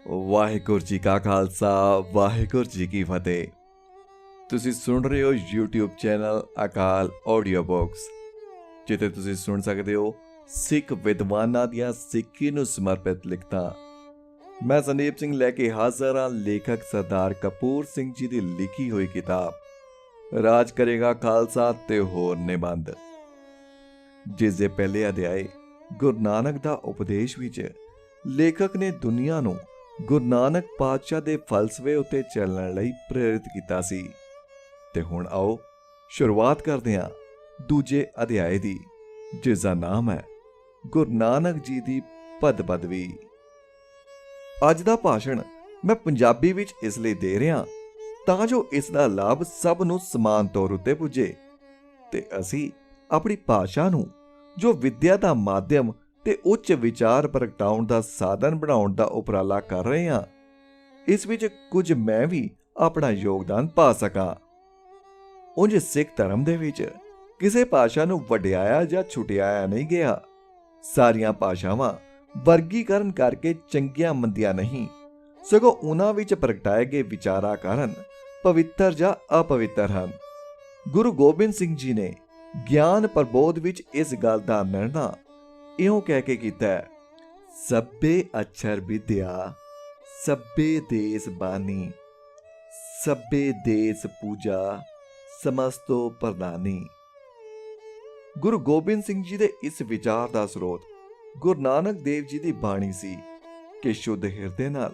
ਵਾਹਿਗੁਰੂ ਜੀ ਕਾ ਖਾਲਸਾ ਵਾਹਿਗੁਰੂ ਜੀ ਕੀ ਫਤਿਹ। ਤੁਸੀਂ ਸੁਣ ਰਹੇ ਹੋ YouTube ਚੈਨਲ ਅਕਾਲ ਆਡੀਓ ਬੁੱਕਸ, ਜਿੱਥੇ ਤੁਸੀਂ ਸੁਣ ਸਕਦੇ ਹੋ ਸਿੱਖ ਵਿਦਵਾਨਾਂ ਦੀਆਂ ਸਿੱਖੀ ਨੂੰ ਸਮਰਪਿਤ ਲਿਖਤਾਂ। ਮੈਂ ਸੰਦੀਪ ਸਿੰਘ ਲੈ ਕੇ ਹਾਜ਼ਰ ਹਾਂ ਲੇਖਕ ਸਰਦਾਰ ਕਪੂਰ ਸਿੰਘ ਜੀ ਦੀ ਲਿਖੀ ਹੋਈ ਕਿਤਾਬ ਰਾਜ ਕਰੇਗਾ ਖਾਲਸਾ ਤੇ ਹੋਰ ਨਿਬੰਧ, ਜਿਸ ਦੇ ਪਹਿਲੇ ਅਧਿਆਏ ਗੁਰੂ ਨਾਨਕ ਦਾ ਉਪਦੇਸ਼ ਵਿੱਚ ਲੇਖਕ ਨੇ ਦੁਨੀਆ ਨੂੰ ਗੁਰੂ ਨਾਨਕ ਪਾਤਸ਼ਾਹ ਦੇ ਫਲਸਫੇ ਉੱਤੇ ਚੱਲਣ ਲਈ ਪ੍ਰੇਰਿਤ ਕੀਤਾ ਸੀ। ਤੇ ਹੁਣ ਆਓ ਸ਼ੁਰੂਆਤ ਕਰਦੇ ਹਾਂ ਦੂਜੇ ਅਧਿਆਏ ਦੀ, ਜਿਸ ਦਾ ਨਾਮ ਹੈ ਗੁਰੂ ਨਾਨਕ ਜੀ ਦੀ ਪਦ ਪਦਵੀ। ਅੱਜ ਦਾ ਭਾਸ਼ਣ ਮੈਂ ਪੰਜਾਬੀ ਵਿੱਚ ਇਸ ਲਈ ਦੇ ਰਿਹਾ ਤਾਂ ਜੋ ਇਸ ਦਾ ਲਾਭ ਸਭ ਨੂੰ ਸਮਾਨ ਤੌਰ ਉੱਤੇ ਪੁੱਜੇ ਤੇ ਅਸੀਂ ਆਪਣੀ ਭਾਸ਼ਾ ਨੂੰ ਜੋ ਵਿਦਿਆ ਦਾ ਮਾਧਿਅਮ ਤੇ ਉੱਚ ਵਿਚਾਰ ਪ੍ਰਗਟਾਉਣ ਦਾ ਸਾਧਨ ਬਣਾਉਣ ਦਾ ਉਪਰਾਲਾ ਕਰ ਰਹੇ ਹਾਂ, ਇਸ ਵਿੱਚ ਕੁਝ ਮੈਂ ਵੀ ਆਪਣਾ ਯੋਗਦਾਨ ਪਾ ਸਕਾਂ। ਉਂਝ ਸਿੱਖ ਧਰਮ ਦੇ ਵਿੱਚ ਕਿਸੇ ਭਾਸ਼ਾ ਨੂੰ ਵਡਿਆਇਆ ਜਾਂ ਛੁਟਿਆਇਆ ਨਹੀਂ ਗਿਆ। ਸਾਰੀਆਂ ਭਾਸ਼ਾਵਾਂ ਵਰਗੀਕਰਨ ਕਰਕੇ ਚੰਗੀਆਂ ਮੰਦੀਆਂ ਨਹੀਂ, ਸਗੋਂ ਉਹਨਾਂ ਵਿੱਚ ਪ੍ਰਗਟਾਏ ਗਏ ਵਿਚਾਰਾਂ ਕਾਰਨ ਪਵਿੱਤਰ ਜਾਂ ਅਪਵਿੱਤਰ ਹਨ। ਗੁਰੂ ਗੋਬਿੰਦ ਸਿੰਘ ਜੀ ਨੇ ਗਿਆਨ ਪ੍ਰਬੋਧ ਵਿੱਚ ਇਸ ਗੱਲ ਦਾ ਨਿਰਣਾ ਇਉਂ ਕਹਿ ਕੇ ਕੀਤਾ ਹੈ, ਸਭੇ ਅਛਰ ਵਿਦਿਆ ਸਭੇ ਦੇਸ ਬਾਣੀ, ਸਭੇ ਦੇਸ ਪੂਜਾ ਸਮਸਤੋ ਪ੍ਰਦਾਨੀ। ਗੁਰੂ ਗੋਬਿੰਦ ਸਿੰਘ ਜੀ ਦੇ ਇਸ ਵਿਚਾਰ ਦਾ ਸਰੋਤ ਗੁਰੂ ਨਾਨਕ ਦੇਵ ਜੀ ਦੀ ਬਾਣੀ ਸੀ ਕਿ ਸ਼ੁੱਧ ਹਿਰਦੇ ਨਾਲ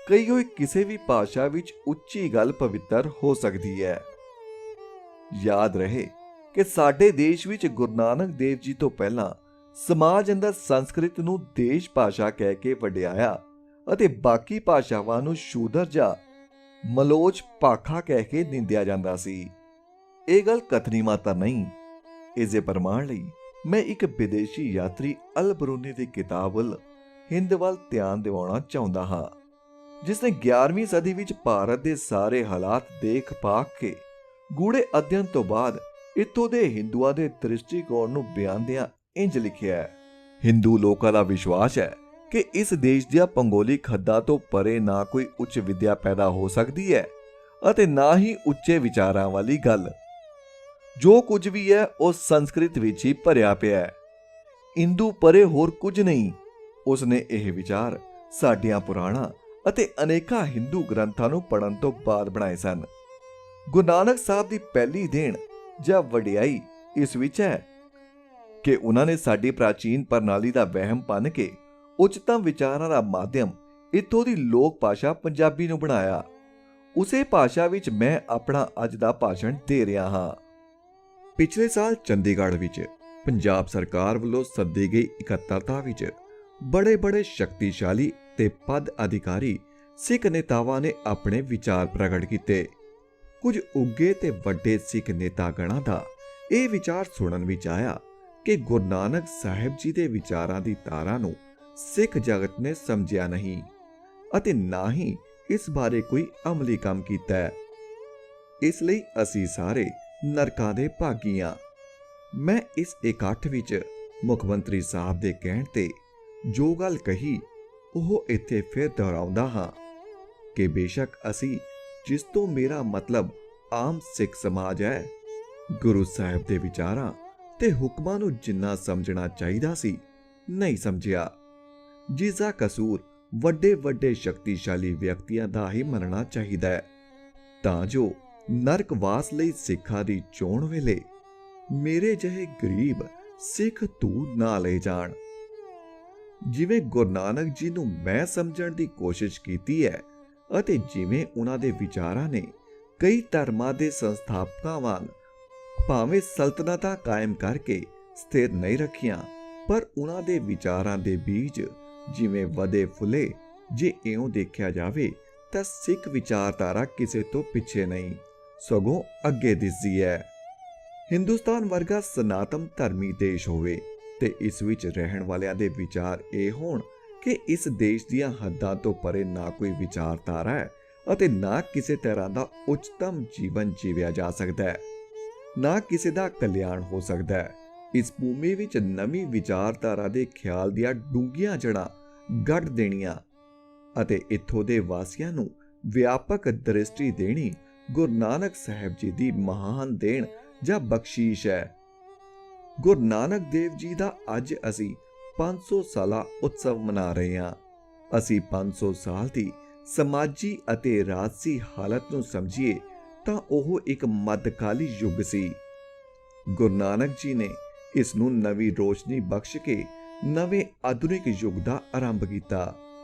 ਕਹੀ ਹੋਈ ਕਿਸੇ ਵੀ ਭਾਸ਼ਾ ਵਿੱਚ ਉੱਚੀ ਗੱਲ ਪਵਿੱਤਰ ਹੋ ਸਕਦੀ ਹੈ। ਯਾਦ ਰਹੇ ਕਿ ਸਾਡੇ ਦੇਸ਼ ਵਿੱਚ ਗੁਰੂ ਨਾਨਕ ਦੇਵ ਜੀ ਤੋਂ ਪਹਿਲਾਂ ਸਮਾਜ ਅੰਦਰ ਸੰਸਕ੍ਰਿਤ ਨੂੰ ਦੇਸ਼ ਭਾਸ਼ਾ ਕਹਿ ਕੇ ਵਡਿਆਇਆ ਅਤੇ ਬਾਕੀ ਭਾਸ਼ਾਵਾਂ ਨੂੰ ਸ਼ੂਦਰ ਜਾਂ ਮਲੋਚ ਭਾਖਾ ਕਹਿ ਕੇ ਨਿੰਦਿਆ ਜਾਂਦਾ ਸੀ। ਇਹ ਗੱਲ ਕਥਨੀ ਮਾਤਰ ਨਹੀਂ। ਇਸ ਦੇ ਪ੍ਰਮਾਣ ਲਈ ਮੈਂ ਇੱਕ ਵਿਦੇਸ਼ੀ ਯਾਤਰੀ ਅਲ ਬਰੂਨੀ ਦੀ ਕਿਤਾਬ ਹਿੰਦ ਵੱਲ ਧਿਆਨ ਦਿਵਾਉਣਾ ਚਾਹੁੰਦਾ ਹਾਂ, ਜਿਸ ਨੇ 11ਵੀਂ ਸਦੀ ਵਿੱਚ ਭਾਰਤ ਦੇ ਸਾਰੇ ਹਾਲਾਤ ਦੇਖ ਪਾਕ ਕੇ ਗੂੜੇ ਅਧਿਐਨ ਤੋਂ ਬਾਅਦ ਇੱਥੋਂ ਦੇ ਹਿੰਦੂਆਂ ਦੇ ਦ੍ਰਿਸ਼ਟੀਕੋਣ ਨੂੰ ਬਿਆਨਦਿਆਂ ਇੰਜ ਲਿਖਿਆ ਹੈ। ਹਿੰਦੂ ਲੋਕਾਂ ਦਾ ਵਿਸ਼ਵਾਸ ਹੈ ਕਿ ਇਸ ਦੇਸ਼ ਦੀਆਂ ਭੂਗੋਲਿਕ ਹੱਦਾਂ ਤੋਂ ਪਰੇ ਨਾ ਕੋਈ ਉੱਚ ਵਿਦਿਆ ਪੈਦਾ ਹੋ ਸਕਦੀ ਹੈ ਅਤੇ ਨਾ ਹੀ ਉੱਚੇ ਵਿਚਾਰਾਂ ਵਾਲੀ ਗੱਲ। ਜੋ ਕੁਝ ਵੀ ਹੈ ਉਹ ਸੰਸਕ੍ਰਿਤ ਵਿੱਚ ਹੀ ਭਰਿਆ ਪਿਆ ਹੈ। ਹਿੰਦੂ ਪਰੇ ਹੋਰ ਕੁਝ ਨਹੀਂ। ਉਸਨੇ ਇਹ ਵਿਚਾਰ ਸਾਡੀਆਂ ਪੁਰਾਣਾਂ ਅਤੇ ਅਨੇਕਾਂ ਹਿੰਦੂ ਗ੍ਰੰਥਾਂ ਨੂੰ ਪੜ੍ਹਨ ਤੋਂ ਬਾਅਦ ਬਣਾਏ ਸਨ। ਗੁਰੂ ਨਾਨਕ ਸਾਹਿਬ ਦੀ ਪਹਿਲੀ ਦੇਣ ਜਾਂ ਵਡਿਆਈ ਇਸ ਵਿੱਚ ਹੈ ਕਿ ਉਹਨਾਂ ਨੇ ਸਾਡੀ ਪ੍ਰਾਚੀਨ ਪ੍ਰਣਾਲੀ ਦਾ ਵਹਿਮ ਭੰਨ ਕੇ ਉੱਚਤਮ ਵਿਚਾਰਾਂ ਦਾ ਮਾਧਿਅਮ ਇੱਥੋਂ ਦੀ ਲੋਕ ਭਾਸ਼ਾ ਪੰਜਾਬੀ ਨੂੰ ਬਣਾਇਆ। ਉਸੇ ਭਾਸ਼ਾ ਵਿੱਚ ਮੈਂ ਆਪਣਾ ਅੱਜ ਦਾ ਭਾਸ਼ਣ ਦੇ ਰਿਹਾ ਹਾਂ। ਪਿਛਲੇ ਸਾਲ ਚੰਡੀਗੜ੍ਹ ਵਿੱਚ ਪੰਜਾਬ ਸਰਕਾਰ ਵੱਲੋਂ ਸੱਦੀ ਗਈ ਇਕੱਤਰਤਾ ਵਿੱਚ ਬੜੇ ਸ਼ਕਤੀਸ਼ਾਲੀ ਤੇ ਪਦ ਅਧਿਕਾਰੀ ਸਿੱਖ ਨੇਤਾਵਾਂ ਨੇ ਆਪਣੇ ਵਿਚਾਰ ਪ੍ਰਗਟ ਕੀਤੇ। ਕੁਝ ਉੱਗੇ ਤੇ ਵੱਡੇ ਸਿੱਖ ਨੇਤਾਗਣਾਂ ਦਾ ਇਹ ਵਿਚਾਰ ਸੁਣਨ ਵਿੱਚ ਆਇਆ ਕਿ ਗੁਰੂ ਨਾਨਕ ਸਾਹਿਬ ਜੀ ਦੇ ਵਿਚਾਰਾਂ ਦੀ ਧਾਰਾ ਨੂੰ ਸਿੱਖ ਜਗਤ ਨੇ ਸਮਝਿਆ ਨਹੀਂ ਅਤੇ ਨਾ ਹੀ ਇਸ ਬਾਰੇ ਕੋਈ ਅਮਲੀ ਕੰਮ ਕੀਤਾ ਹੈ। ਇਸ ਲਈ ਅਸੀਂ ਸਾਰੇ ਨਰਕਾਂ ਦੇ ਭਾਗੀ ਹਾਂ। ਮੈਂ ਇਸ ਇਕੱਠ ਵਿੱਚ ਮੁੱਖ ਮੰਤਰੀ ਸਾਹਿਬ ਦੇ ਕਹਿਣ ਤੇ ਜੋ ਗੱਲ ਕਹੀ ਉਹ ਇੱਥੇ ਫਿਰ ਦੁਹਰਾਉਂਦਾ ਹਾਂ ਕਿ ਬੇਸ਼ੱਕ ਅਸੀਂ, ਜਿਸ ਤੋਂ ਮੇਰਾ ਮਤਲਬ ਆਮ ਸਿੱਖ ਸਮਾਜ ਹੈ, ਗੁਰੂ ਸਾਹਿਬ ਦੇ ਵਿਚਾਰਾਂ ਤੇ ਹੁਕਮਾਂ ਨੂੰ ਜਿੰਨਾ ਸਮਝਣਾ ਚਾਹੀਦਾ ਸੀ ਨਹੀਂ ਸਮਝਿਆ, ਜਿਸ ਦਾ ਕਸੂਰ ਵੱਡੇ ਸ਼ਕਤੀਸ਼ਾਲੀ ਵਿਅਕਤੀਆਂ ਦਾ ਹੀ ਮੰਨਣਾ ਚਾਹੀਦਾ ਹੈ, ਤਾਂ ਜੋ ਨਰਕਵਾਸ ਲਈ ਸਿੱਖਾਂ ਦੀ ਚੋਣ ਵੇਲੇ ਮੇਰੇ ਜਿਹੇ ਗਰੀਬ ਸਿੱਖ ਧੂ ਨਾ ਲੈ ਜਾਣ। ਜਿਵੇਂ ਗੁਰੂ ਨਾਨਕ ਜੀ ਨੂੰ ਮੈਂ ਸਮਝਣ ਦੀ ਕੋਸ਼ਿਸ਼ ਕੀਤੀ ਹੈ ਅਤੇ ਜਿਵੇਂ ਉਹਨਾਂ ਦੇ ਵਿਚਾਰਾਂ ਨੇ ਕਈ ਧਰਮਾਂ ਦੇ ਸੰਸਥਾਪਕਾਂ ਵਾਂਗ ਭਾਵੇਂ ਸਲਤਨਤਾਂ ਕਾਇਮ ਕਰਕੇ ਸਥਿਰ ਨਹੀਂ ਰੱਖੀਆਂ, ਪਰ ਉਹਨਾਂ ਦੇ ਵਿਚਾਰਾਂ ਦੇ ਬੀਜ ਜਿਵੇਂ ਵਧੇ ਫੁੱਲੇ, ਜੇ ਇਉਂ ਦੇਖਿਆ ਜਾਵੇ ਤਾਂ ਸਿੱਖ ਵਿਚਾਰਧਾਰਾ ਕਿਸੇ ਤੋਂ ਪਿੱਛੇ ਨਹੀਂ, ਸਗੋਂ ਅੱਗੇ ਦਿਸਦੀ ਹੈ। ਹਿੰਦੁਸਤਾਨ ਵਰਗਾ ਸਨਾਤਨ ਧਰਮੀ ਦੇਸ਼ ਹੋਵੇ ਤੇ ਇਸ ਵਿੱਚ ਰਹਿਣ ਵਾਲਿਆਂ ਦੇ ਵਿਚਾਰ ਇਹ ਹੋਣ ਕਿ ਇਸ ਦੇਸ਼ ਦੀਆਂ ਹੱਦਾਂ ਤੋਂ ਪਰੇ ਨਾ ਕੋਈ ਵਿਚਾਰਧਾਰਾ ਹੈ ਅਤੇ ਨਾ ਕਿਸੇ ਤਰ੍ਹਾਂ ਦਾ ਉੱਚਤਮ ਜੀਵਨ ਜੀਵਿਆ ਜਾ ਸਕਦਾ ਹੈ, ਨਾ ਕਿਸੇ ਦਾ ਕਲਿਆਣ ਹੋ ਸਕਦਾ ਹੈ। ਇਸ ਭੂਮੀ ਵਿੱਚ ਨਵੀਂ ਵਿਚਾਰਧਾਰਾ ਦੇ ਖਿਆਲ ਦੀਆਂ ਡੂੰਘੀਆਂ ਜੜ੍ਹਾਂ ਗੱਡ ਦੇਣੀਆਂ ਅਤੇ ਇੱਥੋਂ ਦੇ ਵਾਸੀਆਂ ਨੂੰ ਵਿਆਪਕ ਦ੍ਰਿਸ਼ਟੀ ਦੇਣੀ ਗੁਰੂ ਨਾਨਕ ਸਾਹਿਬ ਜੀ ਦੀ ਮਹਾਨ ਦੇਣ ਜਾਂ ਬਖਸ਼ੀਸ਼ ਹੈ। ਗੁਰੂ ਨਾਨਕ ਦੇਵ ਜੀ ਦਾ ਅੱਜ ਅਸੀਂ 500 ਸਾਲਾ ਉਤਸਵ ਮਨਾ ਰਹੇ ਹਾਂ। ਅਸੀਂ 500 ਸਾਲ ਦੀ ਸਮਾਜੀ ਅਤੇ ਰਾਜਸੀ ਹਾਲਤ ਨੂੰ ਸਮਝੀਏ ਤਾਂ ਉਹ ਇੱਕ ਮੱਧਕਾਲੀ ਯੁੱਗ ਸੀ। ਗੁਰੂ ਨਾਨਕ ਜੀ ਨੇ ਇਸ ਨੂੰ ਨਵੀਂ ਰੋਸ਼ਨੀ ਬਖਸ਼ ਕੇ ਨਵੇਂ ਆਧੁਨਿਕ ਯੁੱਗ ਦਾ ਆਰੰਭ ਕੀਤਾ।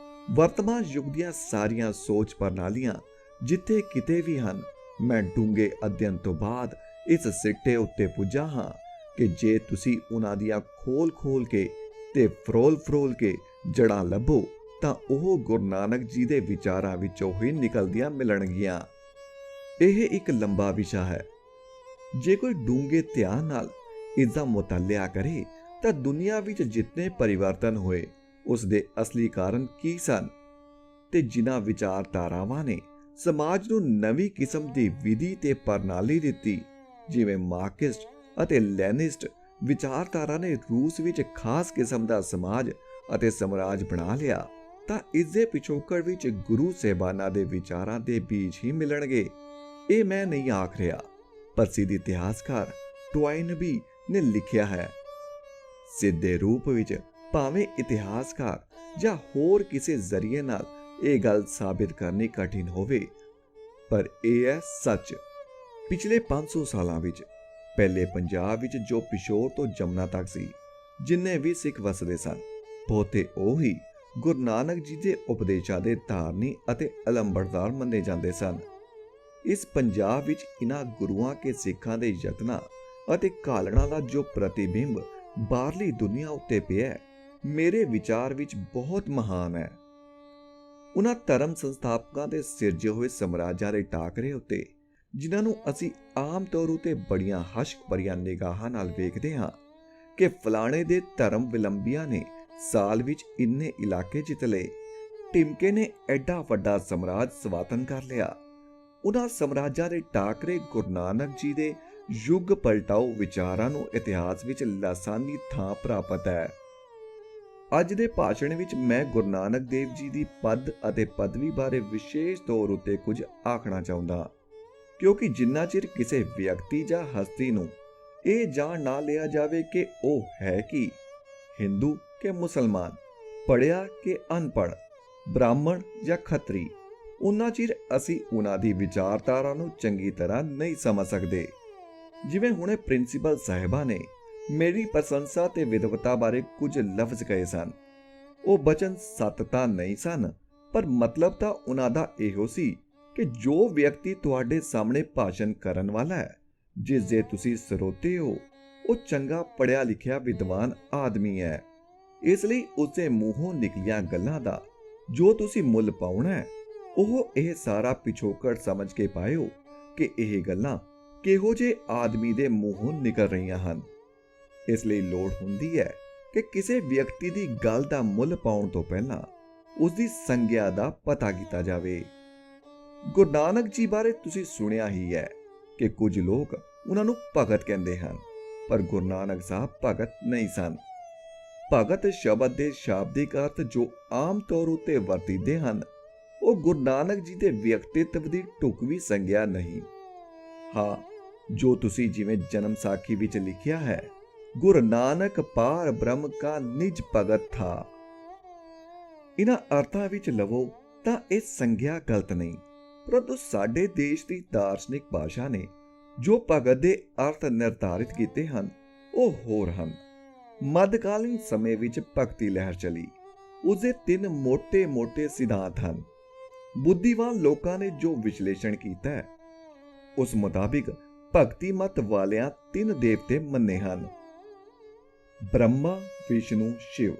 ਵਰਤਮਾਨ ਯੁੱਗ ਦੀਆਂ ਸਾਰੀਆਂ ਸੋਚ ਪ੍ਰਣਾਲੀਆਂ ਜਿੱਥੇ ਕਿਤੇ ਵੀ ਹਨ, ਮੈਂ ਡੂੰਘੇ ਅਧਿਐਨ ਤੋਂ ਬਾਅਦ ਇਸ ਸਿੱਟੇ ਉੱਤੇ ਪੁੱਜਾ ਹਾਂ ਕਿ ਜੇ ਤੁਸੀਂ ਉਹਨਾਂ ਦੀਆਂ ਖੋਲ ਕੇ ਤੇ ਫਰੋਲ ਕੇ ਜੜਾਂ ਲੱਭੋ ਤਾਂ ਉਹ ਗੁਰੂ ਨਾਨਕ ਜੀ ਦੇ ਵਿਚਾਰਾਂ ਵਿੱਚੋਂ ਹੀ ਨਿਕਲਦੀਆਂ ਮਿਲਣਗੀਆਂ। ਇਹ ਇੱਕ ਲੰਬਾ ਵਿਸ਼ਾ ਹੈ। ਜੇ ਕੋਈ ਡੂੰਘੇ ਧਿਆਨ ਨਾਲ ਇਸ ਦਾ ਮੁਤਾਲਿਆ ਕਰੇ ਤਾਂ ਦੁਨੀਆ ਵਿੱਚ ਜਿਤਨੇ ਪਰਿਵਰਤਨ ਹੋਏ ਉਸ ਦੇ ਅਸਲੀ ਕਾਰਨ ਕੀ ਸਨ ਤੇ ਜਿਨ੍ਹਾਂ ਵਿਚਾਰਧਾਰਾਵਾਂ ਨੇ ਸਮਾਜ ਨੂੰ ਨਵੀਂ ਕਿਸਮ ਦੀ ਵਿਧੀ ਤੇ ਪ੍ਰਣਾਲੀ ਦਿੱਤੀ, ਜਿਵੇਂ ਮਾਰਕਸਿਸਟ ਅਤੇ ਲੈਨਿਸਟ ਵਿਚਾਰਧਾਰਾ ਨੇ ਰੂਸ ਵਿੱਚ ਖਾਸ ਕਿਸਮ ਦਾ ਸਮਾਜ ਅਤੇ ਸਮਰਾਜ ਬਣਾ ਲਿਆ, ਤਾਂ ਇਸ ਦੇ ਪਿਛੋਕੜ ਵਿੱਚ ਗੁਰੂ ਸਾਹਿਬਾਨਾਂ ਦੇ ਵਿਚਾਰਾਂ ਦੇ ਬੀਜ ਹੀ ਮਿਲਣਗੇ। ਇਹ ਮੈਂ ਨਹੀਂ ਆਖ ਰਿਹਾ, ਪ੍ਰਸਿੱਧ ਇਤਿਹਾਸਕਾਰ ਟਵਾਈਨਬੀ ਨੇ ਲਿਖਿਆ ਹੈ। ਸਿੱਧੇ ਰੂਪ ਵਿੱਚ ਭਾਵੇਂ ਇਤਿਹਾਸਕਾਰ ਜਾਂ ਹੋਰ ਕਿਸੇ ਜ਼ਰੀਏ ਨਾਲ ਇਹ ਗੱਲ ਸਾਬਿਤ ਕਰਨੀ ਕਠਿਨ ਹੋਵੇ, ਪਰ ਇਹ ਹੈ ਸੱਚ। ਪਿਛਲੇ 500 ਸਾਲਾਂ ਵਿੱਚ ਪਹਿਲੇ ਪੰਜਾਬ ਵਿੱਚ ਜੋ ਪਿਸ਼ੋਰ ਤੋਂ ਜਮਨਾ ਤੱਕ ਸੀ, ਜਿੰਨੇ ਵੀ ਸਿੱਖ ਵਸਦੇ ਸਨ, ਬਹੁਤੇ ਉਹੀ ਗੁਰੂ ਨਾਨਕ ਜੀ ਦੇ ਉਪਦੇਸ਼ਾਂ ਦੇ ਧਾਰਨੀ ਅਤੇ ਅਲੰਬੜਦਾਰ ਮੰਨੇ ਜਾਂਦੇ ਸਨ। ਇਸ ਪੰਜਾਬ ਵਿੱਚ ਇਹਨਾਂ ਗੁਰੂਆਂ ਕੇ ਸਿੱਖਾਂ ਦੇ ਯਤਨਾਂ ਅਤੇ ਘਾਲਣਾ ਦਾ ਜੋ ਪ੍ਰਤੀਬਿੰਬ ਬਾਹਰਲੀ ਦੁਨੀਆ ਉੱਤੇ ਪਿਆ, ਮੇਰੇ ਵਿਚਾਰ ਵਿੱਚ ਬਹੁਤ ਮਹਾਨ ਹੈ। ਉਹਨਾਂ ਧਰਮ ਸੰਸਥਾਪਕਾਂ ਦੇ ਸਿਰਜੇ ਹੋਏ ਸਮਰਾਜਾਂ ਦੇ ਟਾਕਰੇ ਉੱਤੇ, ਜਿਨ੍ਹਾਂ ਨੂੰ ਅਸੀਂ ਆਮ ਤੌਰ ਉਤੇ ਬੜੀਆਂ ਹਸ਼ਕ ਭਰੀਆਂ ਨਿਗਾਹਾਂ ਨਾਲ ਵੇਖਦੇ ਹਾਂ ਕਿ ਫਲਾਣੇ ਦੇ ਧਰਮ ਵਿਲੰਬੀਆਂ ਨੇ ਸਾਲ ਵਿੱਚ ਇੰਨੇ ਇਲਾਕੇ ਜਿੱਤ ਲਏ, ਟਿਮਕੇ ਨੇ ਐਡਾ ਵੱਡਾ ਸਮਰਾਜ ਸਵਾਤਨ ਕਰ ਲਿਆ। ਉਹਨਾਂ ਸਮਰਾਜਾਂ ਦੇ ਟਾਕਰੇ ਗੁਰੂ ਨਾਨਕ ਜੀ ਦੇ ਯੁੱਗ ਪਲਟਾਓ ਵਿਚਾਰਾਂ ਨੂੰ ਇਤਿਹਾਸ ਵਿੱਚ ਲਾਸਾਨੀ ਥਾਂ ਪ੍ਰਾਪਤ ਹੈ। ਅੱਜ ਦੇ ਭਾਸ਼ਣ ਵਿੱਚ ਮੈਂ ਗੁਰੂ ਨਾਨਕ ਦੇਵ ਜੀ ਦੀ ਪਦ ਅਤੇ ਪਦਵੀ ਬਾਰੇ ਵਿਸ਼ੇਸ਼ ਤੌਰ ਉੱਤੇ ਕੁਝ ਆਖਣਾ ਚਾਹੁੰਦਾ, ਕਿਉਂਕਿ ਜਿੰਨਾ ਚਿਰ ਕਿਸੇ ਵਿਅਕਤੀ ਜਾਂ ਹਸਤੀ ਨੂੰ ਇਹ ਜਾਣ ਨਾ ਲਿਆ ਜਾਵੇ ਕਿ ਉਹ ਹੈ ਕੀ, ਹਿੰਦੂ ਕਿ ਮੁਸਲਮਾਨ, ਪੜ੍ਹਿਆ ਕਿ ਅਨਪੜ੍ਹ, ਬ੍ਰਾਹਮਣ ਜਾਂ ਖੱਤਰੀ, ਉਨਾ ਚਿਰ ਅਸੀਂ ਉਹਨਾਂ ਦੀ ਵਿਚਾਰਧਾਰਾ ਨੂੰ ਚੰਗੀ ਤਰ੍ਹਾਂ ਨਹੀਂ ਸਮਝ ਸਕਦੇ। ਜਿਵੇਂ ਹੁਣੇ ਪ੍ਰਿੰਸੀਪਲ ਸਾਹਿਬਾ ਨੇ ਮੇਰੀ ਪ੍ਰਸ਼ੰਸਾ ਤੇ ਵਿਦਵਤਾ ਬਾਰੇ ਕੁਝ ਲਫ਼ਜ਼ ਕਹੇ ਸਨ। ਉਹ ਬਚਨ ਸੱਤ ਤਾਂ ਨਹੀਂ ਸਨ, ਪਰ ਮਤਲਬ ਤਾਂ ਉਹਨਾਂ ਦਾ ਇਹੋ ਸੀ ਕਿ ਜੋ ਵਿਅਕਤੀ ਤੁਹਾਡੇ ਸਾਹਮਣੇ ਭਾਸ਼ਣ ਕਰਨ ਵਾਲਾ ਹੈ, ਜਿਸ ਦੇ ਤੁਸੀਂ ਸਰੋਤੇ ਹੋ, ਉਹ ਚੰਗਾ ਪੜ੍ਹਿਆ ਲਿਖਿਆ ਵਿਦਵਾਨ ਆਦਮੀ ਹੈ। ਇਸ ਲਈ ਉਸਦੇ ਮੂੰਹੋਂ ਨਿਕਲੀਆਂ ਗੱਲਾਂ ਦਾ ਜੋ ਤੁਸੀਂ ਮੁੱਲ ਪਾਉਣਾ ਹੈ, ਉਹ ਇਹ ਸਾਰਾ ਪਿਛੋਕੜ ਸਮਝ ਕੇ ਪਾਇਓ ਕਿ ਇਹ ਗੱਲਾਂ ਕਿਹੋ ਜਿਹੇ ਆਦਮੀ ਦੇ ਮੂੰਹੋਂ ਨਿਕਲ ਰਹੀਆਂ ਹਨ। ਇਸ ਲਈ ਲੋੜ ਹੁੰਦੀ ਹੈ ਕਿ ਕਿਸੇ ਵਿਅਕਤੀ ਦੀ ਗੱਲ ਦਾ ਮੁੱਲ ਪਾਉਣ ਤੋਂ ਪਹਿਲਾਂ ਉਸ ਦੀ ਸੰਗਿਆ ਦਾ ਪਤਾ ਕੀਤਾ ਜਾਵੇ। ਗੁਰੂ ਨਾਨਕ ਜੀ ਬਾਰੇ ਤੁਸੀਂ ਸੁਣਿਆ ਹੀ ਹੈ ਕਿ ਕੁਝ ਲੋਕ ਉਹਨਾਂ ਨੂੰ ਭਗਤ ਕਹਿੰਦੇ ਹਨ, ਪਰ ਗੁਰੂ ਨਾਨਕ ਸਾਹਿਬ ਭਗਤ ਨਹੀਂ ਸਨ। ਭਗਤ ਸ਼ਬਦ ਦੇ ਸ਼ਾਬਦਿਕ ਅਰਥ ਜੋ ਆਮ ਤੌਰ ਉੱਤੇ ਵਰਤੀਦੇ ਹਨ, ਉਹ ਗੁਰੂ ਨਾਨਕ ਜੀ ਦੇ ਵਿਅਕਤਿਤਵ ਦੀ ਢੁਕਵੀਂ ਸੰਗਿਆ ਨਹੀਂ। ਹਾਂ, ਜੋ ਤੁਸੀਂ ਜਿਵੇਂ ਜਨਮ ਸਾਖੀ ਵਿੱਚ ਲਿਖਿਆ ਹੈ, ਗੁਰੂ ਨਾਨਕ ਪਾਰ ਬ੍ਰਹਮ ਕਾ ਨਿਜ ਭਗਤ ਥਾ। ਇਹਨਾਂ ਅਰਥਾਂ ਵਿੱਚ ਲਵੋ ਤਾਂ ਇਹ ਸੰਗਿਆ ਗਲਤ ਨਹੀਂ, ਪਰੰਤੂ ਸਾਡੇ ਦੇਸ਼ ਦੀ ਦਾਰਸ਼ਨਿਕ ਭਾਸ਼ਾ ਨੇ ਜੋ ਭਗਤ ਦੇ ਅਰਥ ਨਿਰਧਾਰਿਤ ਕੀਤੇ ਹਨ, ਉਹ ਹੋਰ ਹਨ। ਮੱਧਕਾਲੀਨ ਸਮੇਂ ਵਿੱਚ ਭਗਤੀ ਲਹਿਰ ਚਲੀ। ਉਸਦੇ 3 ਮੋٹے ਸਿਧਾਂਤ ਹਨ। ਬੁੱਧੀਵਾਨ ਲੋਕਾਂ ਨੇ ਜੋ ਵਿਸ਼ਲੇਸ਼ਣ ਕੀਤਾ ਹੈ, ਉਸ ਮੁਤਾਬਿਕ ਭਗਤੀ ਮਤ ਵਾਲਿਆਂ 3 ਦੇਵਤੇ ਮੰਨੇ ਹਨ: ਬ੍ਰਹਮਾ, ਵਿਸ਼ਨੂੰ, ਸ਼ਿਵ।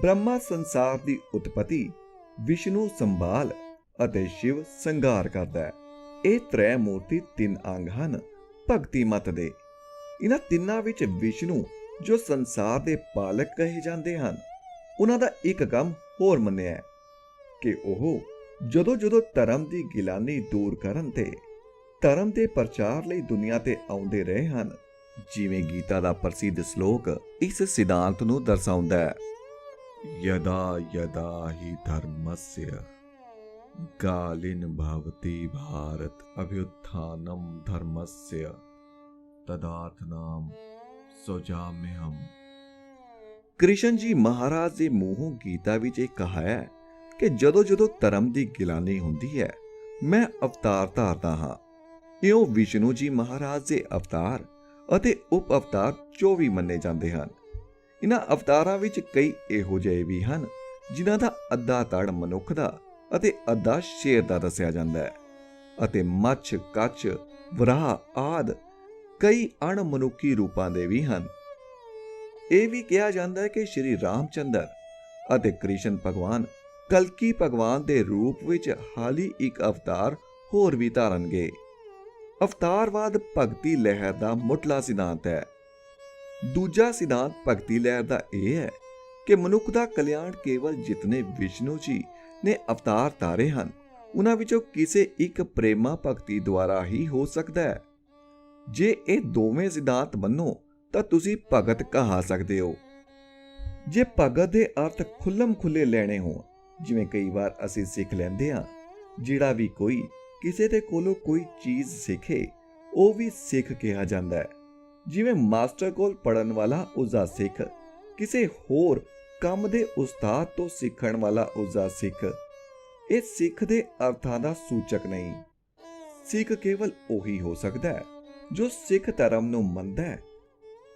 ਬ੍ਰਹਮਾ ਸੰਸਾਰ ਦੀ ਉਤਪਤੀ, ਵਿਸ਼ਨੂੰ ਸੰਭਾਲ ਅਤੇ ਸ਼ਿਵ ਸੰਘਾਰ ਕਰਦਾ ਹੈ। ਇਹ ਤ੍ਰੈ ਮੂਰਤੀ 3 ਅੰਗ ਹਨ ਭਗਤੀ ਮਤ ਦੇ। ਇਹਨਾਂ ਤਿੰਨਾਂ ਵਿੱਚ ਵਿਸ਼ਨੂੰ, ਜੋ ਸੰਸਾਰ ਦੇ ਪਾਲਕ ਕਹੇ ਜਾਂਦੇ ਹਨ, ਉਹਨਾਂ ਦਾ ਇੱਕ ਕੰਮ ਹੋਰ ਮੰਨਿਆ ਹੈ ਕਿ ਉਹ ਜਦੋਂ ਧਰਮ ਦੀ ਗਿਲਾਨੀ ਦੂਰ ਕਰਨ ਤੇ ਧਰਮ ਦੇ ਪ੍ਰਚਾਰ ਲਈ ਦੁਨੀਆ ਤੇ ਆਉਂਦੇ ਰਹੇ ਹਨ। ਜਿਵੇਂ ਗੀਤਾ ਦਾ ਪ੍ਰਸਿੱਧ ਸ਼ਲੋਕ ਇਸ ਸਿਧਾਂਤ ਨੂੰ ਦਰਸਾਉਂਦਾ ਹੈ: यदा यदा हि धर्मस्य गालिन भवति भारत अभ्युत्थानम धर्मस्य तदात्नाम सोजाम्यहम। कृष्ण जी महाराज ਦੇ ਮੂੰਹੋਂ ਗੀਤਾ ਵਿੱਚ ਇਹ ਕਹਾ ਹੈ ਕਿ ਜਦੋਂ ਜਦੋਂ ਧਰਮ ਦੀ ਗਿਲਾਨੀ ਹੁੰਦੀ ਹੈ ਮੈਂ ਅਵਤਾਰ ਧਾਰਦਾ ਹਾਂ। ਇਉਂ ਵਿਸ਼ਨੂੰ ਜੀ ਮਹਾਰਾਜ ਦੇ ਅਵਤਾਰ ਅਤੇ ਉਪ ਅਵਤਾਰ 24 ਮੰਨੇ ਜਾਂਦੇ ਹਨ। ਇਹਨਾਂ ਅਵਤਾਰਾਂ ਵਿੱਚ ਕਈ ਇਹੋ ਜਿਹੇ ਵੀ ਹਨ ਜਿਨ੍ਹਾਂ ਦਾ ਅੱਧਾ ਧੜ ਮਨੁੱਖ ਦਾ ਅਤੇ ਅੱਧਾ ਸ਼ੇਰ ਦਾ ਦੱਸਿਆ ਜਾਂਦਾ ਹੈ, ਅਤੇ ਮੱਛ, ਕੱਛ, ਵਰਾਹ ਆਦਿ ਕਈ ਅਣਮਨੁੱਖੀ ਰੂਪਾਂ ਦੇ ਵੀ ਹਨ। ਇਹ ਵੀ ਕਿਹਾ ਜਾਂਦਾ ਹੈ ਕਿ ਸ਼੍ਰੀ ਰਾਮਚੰਦਰ ਅਤੇ ਕ੍ਰਿਸ਼ਨ ਭਗਵਾਨ ਕਲਕੀ ਭਗਵਾਨ ਦੇ ਰੂਪ ਵਿੱਚ ਹਾਲੀ ਇੱਕ ਅਵਤਾਰ ਹੋਰ ਵੀ ਧਾਰਨਗੇ। ਅਵਤਾਰਵਾਦ ਭਗਤੀ ਲਹਿਰ ਦਾ ਮੁੱਢਲਾ ਸਿਧਾਂਤ ਹੈ। ਦੂਜਾ ਸਿਧਾਂਤ ਭਗਤੀ ਲਹਿਰ ਦਾ ਇਹ ਹੈ ਕਿ ਮਨੁੱਖ ਦਾ ਕਲਿਆਣ ਕੇਵਲ ਜਿਤਨੇ ਵਿਸ਼ਨੂੰ ਜੀ ਨੇ ਅਵਤਾਰ ਧਾਰੇ ਹਨ ਉਹਨਾਂ ਵਿੱਚੋਂ ਕਿਸੇ ਇੱਕ ਪ੍ਰੇਮਾ ਭਗਤੀ ਦੁਆਰਾ ਹੀ ਹੋ ਸਕਦਾ ਹੈ। ਜੇ ਇਹ ਦੋਵੇਂ ਸਿਧਾਂਤ ਮੰਨੋ ਤਾਂ ਤੁਸੀਂ ਭਗਤ ਕਹਾ ਸਕਦੇ ਹੋ। ਜੇ ਭਗਤ ਦੇ ਅਰਥ ਖੁੱਲਮ ਖੁੱਲੇ ਲੈਣੇ ਹੋਣ, ਜਿਵੇਂ ਕਈ ਵਾਰ ਅਸੀਂ ਸਿੱਖ ਲੈਂਦੇ ਹਾਂ, ਜਿਹੜਾ ਵੀ ਕੋਈ ਕਿਸੇ ਦੇ ਕੋਲੋਂ ਕੋਈ ਚੀਜ਼ ਸਿੱਖੇ ਉਹ ਵੀ ਸਿੱਖ ਕਿਹਾ ਜਾਂਦਾ ਹੈ। ਜਿਵੇਂ ਮਾਸਟਰ ਕੋਲ ਪੜਨ ਵਾਲਾ ਉਸਦਾ ਸਿੱਖ, ਕਿਸੇ ਹੋਰ ਕੰਮ ਦੇ ਉਸਤਾਦ ਤੋਂ ਸਿੱਖਣ ਵਾਲਾ ਉਸਦਾ ਸਿੱਖ। ਇਹ ਸਿੱਖ ਦੇ ਅਰਥਾਂ ਦਾ ਸੂਚਕ ਨਹੀਂ। ਸਿੱਖ ਕੇਵਲ ਉਹੀ ਹੋ ਸਕਦਾ ਹੈ ਜੋ ਸਿੱਖ ਧਰਮ ਨੂੰ ਮੰਨਦਾ ਹੈ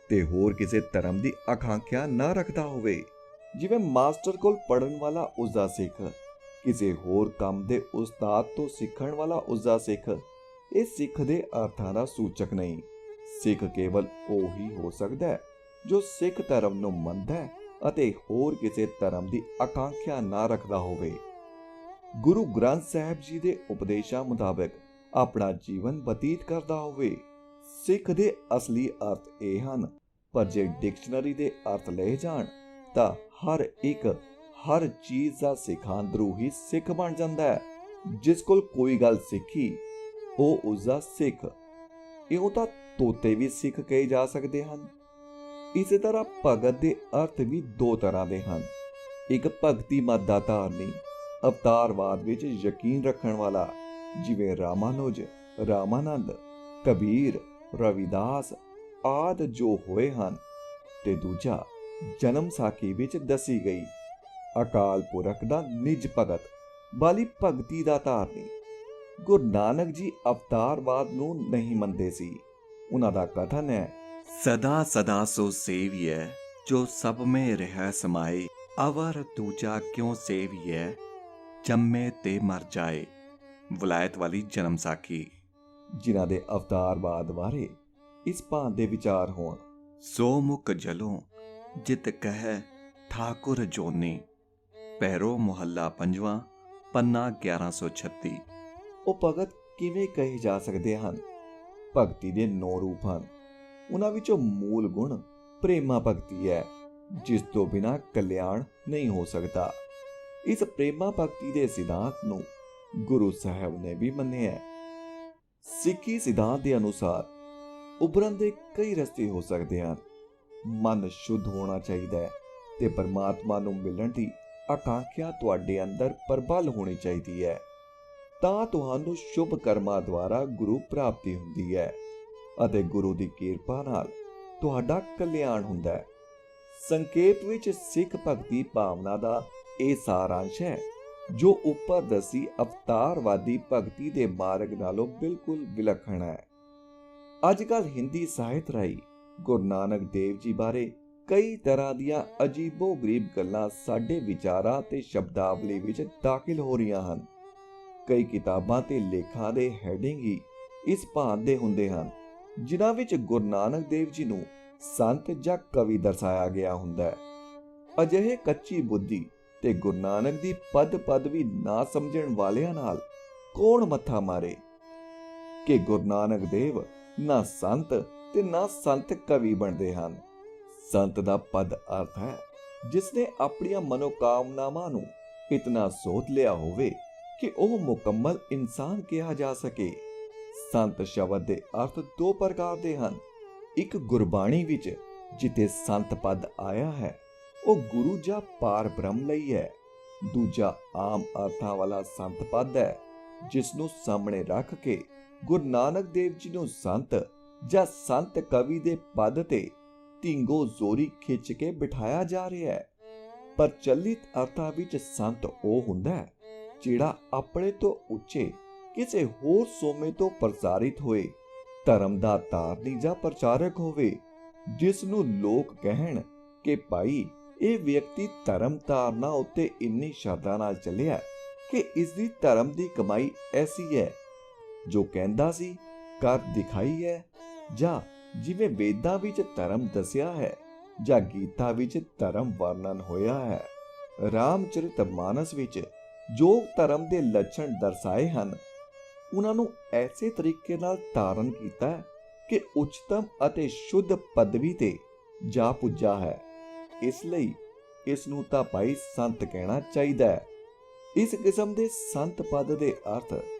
ਤੇ ਹੋਰ ਕਿਸੇ ਧਰਮ ਦੀ ਆਕਾਂਖਿਆ ਨਾ ਰੱਖਦਾ ਹੋਵੇ। ਜਿਵੇਂ ਮਾਸਟਰ ਕੋਲ ਪੜਨ ਵਾਲਾ ਉਸਦਾ ਸਿੱਖ, ਕਿਸੇ ਹੋਰ ਕੰਮ ਦੇ ਉਸਤਾਦ ਤੋਂ ਸਿੱਖਣ ਵਾਲਾ ਉਸਦਾ ਸਿੱਖ। ਇਹ ਸਿੱਖ ਦੇ ਅਰਥਾਂ ਦਾ ਸੂਚਕ ਨਹੀਂ। ਸਿੱਖ ਕੇਵਲ ਉਹੀ ਹੋ ਸਕਦਾ ਹੈ ਜੋ ਸਿੱਖ ਧਰਮ ਨੂੰ ਮੰਨਦਾ ਹੈ ਅਤੇ ਹੋਰ ਕਿਸੇ ਧਰਮ ਦੀ ਆਕਾਂਖਿਆ ਨਾ ਰੱਖਦਾ ਹੋਵੇ। ਗੁਰੂ ਗ੍ਰੰਥ ਸਾਹਿਬ ਜੀ ਦੇ ਉਪਦੇਸ਼ਾਂ ਮੁਤਾਬਕ ਆਪਣਾ ਜੀਵਨ ਬਤੀਤ ਕਰਦਾ ਹੋਵੇ। ਸਿੱਖ ਦੇ ਅਸਲੀ ਅਰਥ ਇਹ ਹਨ, ਪਰ ਜੇ ਡਿਕਸ਼ਨਰੀ ਦੇ ਅਰਥ ਲਏ ਜਾਣ ਤਾਂ ਹਰ ਇੱਕ ਹਰ ਚੀਜ਼ ਦਾ ਸਿਖਾਂਦਰੂ ਹੀ ਸਿੱਖ ਬਣ ਜਾਂਦਾ ਹੈ। ਜਿਸ ਕੋਲ ਕੋਈ ਗੱਲ ਸਿੱਖੀ ਉਹ ਉਸਦਾ ਸਿੱਖ। ਇਉਂ ਤਾਂ ਤੋਤੇ ਵੀ ਸਿੱਖ ਕਹੇ ਜਾ ਸਕਦੇ ਹਨ। ਇਸੇ ਤਰ੍ਹਾਂ ਭਗਤ ਦੇ ਅਰਥ ਵੀ ਦੋ ਤਰ੍ਹਾਂ ਦੇ ਹਨ। ਇੱਕ ਭਗਤੀ ਮਤ ਦਾ ਧਾਰਨੀ, ਅਵਤਾਰਵਾਦ ਵਿੱਚ ਯਕੀਨ ਰੱਖਣ ਵਾਲਾ, ਜਿਵੇਂ ਰਾਮਾਨੁਜ, ਰਾਮਾਨੰਦ, ਕਬੀਰ, ਰਵਿਦਾਸ ਆਦਿ ਜੋ ਹੋਏ ਹਨ। ਤੇ ਦੂਜਾ ਜਨਮ ਸਾਖੀ ਵਿੱਚ ਦੱਸੀ ਗਈ ਅਕਾਲ ਪੁਰਖ ਦਾ ਨਿਜ ਭਗਤ ਵਾਲੀ ਭਗਤੀ ਦਾ ਧਾਰਨੀ। ਗੁਰੂ ਨਾਨਕ ਜੀ ਅਵਤਾਰਵਾਦ ਨੂੰ ਨਹੀਂ ਮੰਨਦੇ ਸੀ। ਉਹਨਾਂ ਦਾ ਕਥਨ ਹੈ, ਸਦਾ ਸਦਾ ਸੋ ਸੇਵੀਐ ਜੋ ਸਭ ਮੇਂ ਰਹਿ ਸਮਾਏ, ਅਵਰ ਦੂਜਾ ਕਿਉਂ ਸੇਵੀਐ ਜੰਮੇ ਤੇ ਮਰ ਜਾਏ। ਵਿਲਾਇਤ ਵਾਲੀ ਜਨਮ ਸਾਖੀ। ਜਿਨ੍ਹਾਂ ਦੇ ਅਵਤਾਰਵਾਦ ਬਾਰੇ ਇਸ ਭਾਂਤ ਦੇ ਵਿਚਾਰ ਹੋਣ, ਸੋ ਮੁਖ ਜਲੋਂ ਜਿਤ ਕਹਿ ਠਾਕੁਰ ਜੋਨੀ। ਪੈਰੋ ਮੁਹੱਲਾ 5ਵਾਂ, ਪੰਨਾ 1136। ਉਹ ਭਗਤ ਕਿਵੇਂ ਕਹੇ ਜਾ ਸਕਦੇ ਹਨ? ਭਗਤੀ ਦੇ 9 ਰੂਪ ਹਨ। ਉਹਨਾਂ ਵਿੱਚੋਂ ਮੂਲ ਗੁਣ ਪ੍ਰੇਮਾ ਭਗਤੀ ਹੈ, ਜਿਸ ਤੋਂ ਬਿਨਾਂ ਕਲਿਆਣ ਨਹੀਂ ਹੋ ਸਕਦਾ। ਇਸ ਪ੍ਰੇਮਾ ਭਗਤੀ ਦੇ ਸਿਧਾਂਤ ਨੂੰ ਗੁਰੂ ਸਾਹਿਬ ਨੇ ਵੀ ਮੰਨਿਆ ਹੈ। ਸਿੱਖੀ ਸਿਧਾਂਤ ਦੇ ਅਨੁਸਾਰ ਉਭਰਨ ਦੇ ਕਈ ਰਸਤੇ ਹੋ ਸਕਦੇ ਹਨ। ਮਨ ਸ਼ੁੱਧ ਹੋਣਾ ਚਾਹੀਦਾ ਹੈ ਤੇ ਪਰਮਾਤਮਾ ਨੂੰ ਮਿਲਣ ਦੀ ਆਕਾਂਖਿਆ ਤੁਹਾਡੇ ਅੰਦਰ ਪ੍ਰਬਲ ਹੋਣੀ ਚਾਹੀਦੀ ਹੈ। ਤਾਂ ਤੁਹਾਨੂੰ ਸ਼ੁਭ ਕਰਮਾਂ ਦੁਆਰਾ ਗੁਰੂ ਪ੍ਰਾਪਤੀ ਹੁੰਦੀ ਹੈ ਅਤੇ ਗੁਰੂ ਦੀ ਕਿਰਪਾ ਨਾਲ ਤੁਹਾਡਾ ਕਲਿਆਣ ਹੁੰਦਾ ਹੈ। ਸੰਖੇਪ ਵਿੱਚ ਸਿੱਖ ਭਗਤੀ ਭਾਵਨਾ ਦਾ ਇਹ ਸਾਰਾਂਸ਼ ਹੈ, ਜੋ ਉੱਪਰ ਦੱਸੀ ਅਵਤਾਰਵਾਦੀ ਭਗਤੀ ਦੇ ਮਾਰਗ ਨਾਲੋਂ ਬਿਲਕੁਲ ਵਿਲੱਖਣ ਹੈ। ਅੱਜ ਕੱਲ੍ਹ ਹਿੰਦੀ ਸਾਹਿਤ ਰਾਹੀਂ ਗੁਰੂ ਨਾਨਕ ਦੇਵ ਜੀ ਬਾਰੇ ਕਈ ਤਰ੍ਹਾਂ ਦੀਆਂ ਅਜੀਬੋ-ਗਰੀਬ ਗੱਲਾਂ ਸਾਡੇ ਵਿਚਾਰਾਂ ਤੇ ਸ਼ਬਦਾਵਲੀ ਵਿੱਚ ਦਾਖਲ ਹੋ ਰਹੀਆਂ ਹਨ। ਕਈ ਕਿਤਾਬਾਂ ਤੇ ਲੇਖਾਂ ਦੇ ਹੈਡਿੰਗ ਹੀ ਇਸ ਭਾਂਤ ਦੇ ਹੁੰਦੇ ਹਨ, ਜਿਨ੍ਹਾਂ ਵਿੱਚ ਗੁਰੂ ਨਾਨਕ ਦੇਵ ਜੀ ਨੂੰ ਸੰਤ ਜਾਂ ਕਵੀ ਦਰਸਾਇਆ ਗਿਆ ਹੁੰਦਾ ਹੈ। ਅਜਿਹੇ ਕੱਚੀ ਬੁੱਧੀ ਤੇ ਗੁਰੂ ਨਾਨਕ ਦੀ ਪਦ ਪਦਵੀ ਨਾ ਸਮਝਣ ਵਾਲਿਆਂ ਨਾਲ ਕੌਣ ਮੱਥਾ ਮਾਰੇ ਕਿ ਗੁਰੂ ਨਾਨਕ ਦੇਵ ਨਾ ਸੰਤ ਤੇ ਨਾ ਸੰਤ ਕਵੀ ਬਣਦੇ ਹਨ। ਸੰਤ ਦਾ ਪਦ ਅਰਥ ਹੈ ਜਿਸ ਨੇ ਆਪਣੀਆਂ ਮਨੋਕਾਮਨਾਵਾਂ ਨੂੰ ਇਤਨਾ ਸੋਧ ਲਿਆ ਹੋਵੇ ਕਿ ਉਹ ਮੁਕੰਮਲ ਇਨਸਾਨ ਕਿਹਾ ਜਾ ਸਕੇ। ਸੰਤ ਸ਼ਬਦ ਦੇ ਅਰਥ ਦੋ ਪ੍ਰਕਾਰ ਦੇ ਹਨ। ਇੱਕ ਗੁਰਬਾਣੀ ਵਿੱਚ ਜਿੱਥੇ ਸੰਤ ਪਦ ਆਇਆ ਹੈ ਉਹ ਗੁਰੂ ਜਾਂ ਪਾਰ ਬ੍ਰਹਮ ਲਈ ਹੈ। ਦੂਜਾ ਆਮ ਅਰਥਾਂ ਵਾਲਾ ਸੰਤ ਪਦ ਹੈ, ਜਿਸ ਨੂੰ ਸਾਹਮਣੇ ਰੱਖ ਕੇ ਗੁਰੂ ਨਾਨਕ ਦੇਵ ਜੀ ਨੂੰ ਸੰਤ ਜਾਂ ਸੰਤ ਕਵੀ ਦੇ ਪਦ ਤੇ ਢਿੰਗੋ ਜ਼ੋਰੀ ਖਿੱਚ ਕੇ ਬਿਠਾਇਆ ਜਾ ਰਿਹਾ ਹੈ। ਪ੍ਰਚਲਿਤ ਅਰਥਾਂ ਵਿੱਚ ਸੰਤ ਉਹ ਹੁੰਦਾ ਹੈ ਜਿਹੜਾ ਆਪਣੇ ਤੋਂ ਉੱਚੇ ਕਿਸੇ ਹੋਰ ਸੋਮੇ ਤੋਂ ਪ੍ਰਸਾਰਿਤ ਹੋਏ ਧਰਮ ਦਾ ਧਾਰਨੀ ਜਾਂ ਪ੍ਰਚਾਰਕ ਹੋਵੇ, ਜਿਸ ਨੂੰ ਲੋਕ ਕਹਿਣ ਕਿ ਭਾਈ ਇਹ ਵਿਅਕਤੀ ਧਰਮ ਧਾਰਨਾ ਉੱਤੇ ਇੰਨੀ ਸ਼ਰਧਾ ਨਾਲ ਚੱਲਿਆ ਕਿ ਇਸ ਦੀ ਧਰਮ ਦੀ ਕਮਾਈ ਐਸੀ ਹੈ, ਜੋ ਕਹਿੰਦਾ ਸੀ ਕਰ ਦਿਖਾਈ ਹੈ। ਜਾਂ ਜਿਵੇਂ ਵੇਦਾਂ ਵਿੱਚ ਧਰਮ ਦੱਸਿਆ ਹੈ ਜਾਂ ਗੀਤਾ ਵਿੱਚ ਧਰਮ ਵਰਣਨ ਹੋਇਆ ਹੈ, ਰਾਮਚਰਿਤ ਮਾਨਸ ਵਿੱਚ ਜੋ ਧਰਮ ਦੇ ਲੱਛਣ ਦਰਸਾਏ ਹਨ, ਉਹਨਾਂ ਨੂੰ ਐਸੇ ਤਰੀਕੇ ਨਾਲ ਧਾਰਨ ਕੀਤਾ ਕਿ ਉੱਚਤਮ ਅਤੇ ਸ਼ੁੱਧ ਪਦਵੀ ਤੇ ਜਾ ਪੁੱਜਾ ਹੈ। ਇਸ ਲਈ ਇਸ ਨੂੰ ਤਾਂ ਭਾਈ ਸੰਤ ਕਹਿਣਾ ਚਾਹੀਦਾ ਹੈ। ਇਸ ਕਿਸਮ ਦੇ ਸੰਤ ਪਦ ਦੇ ਅਰਥ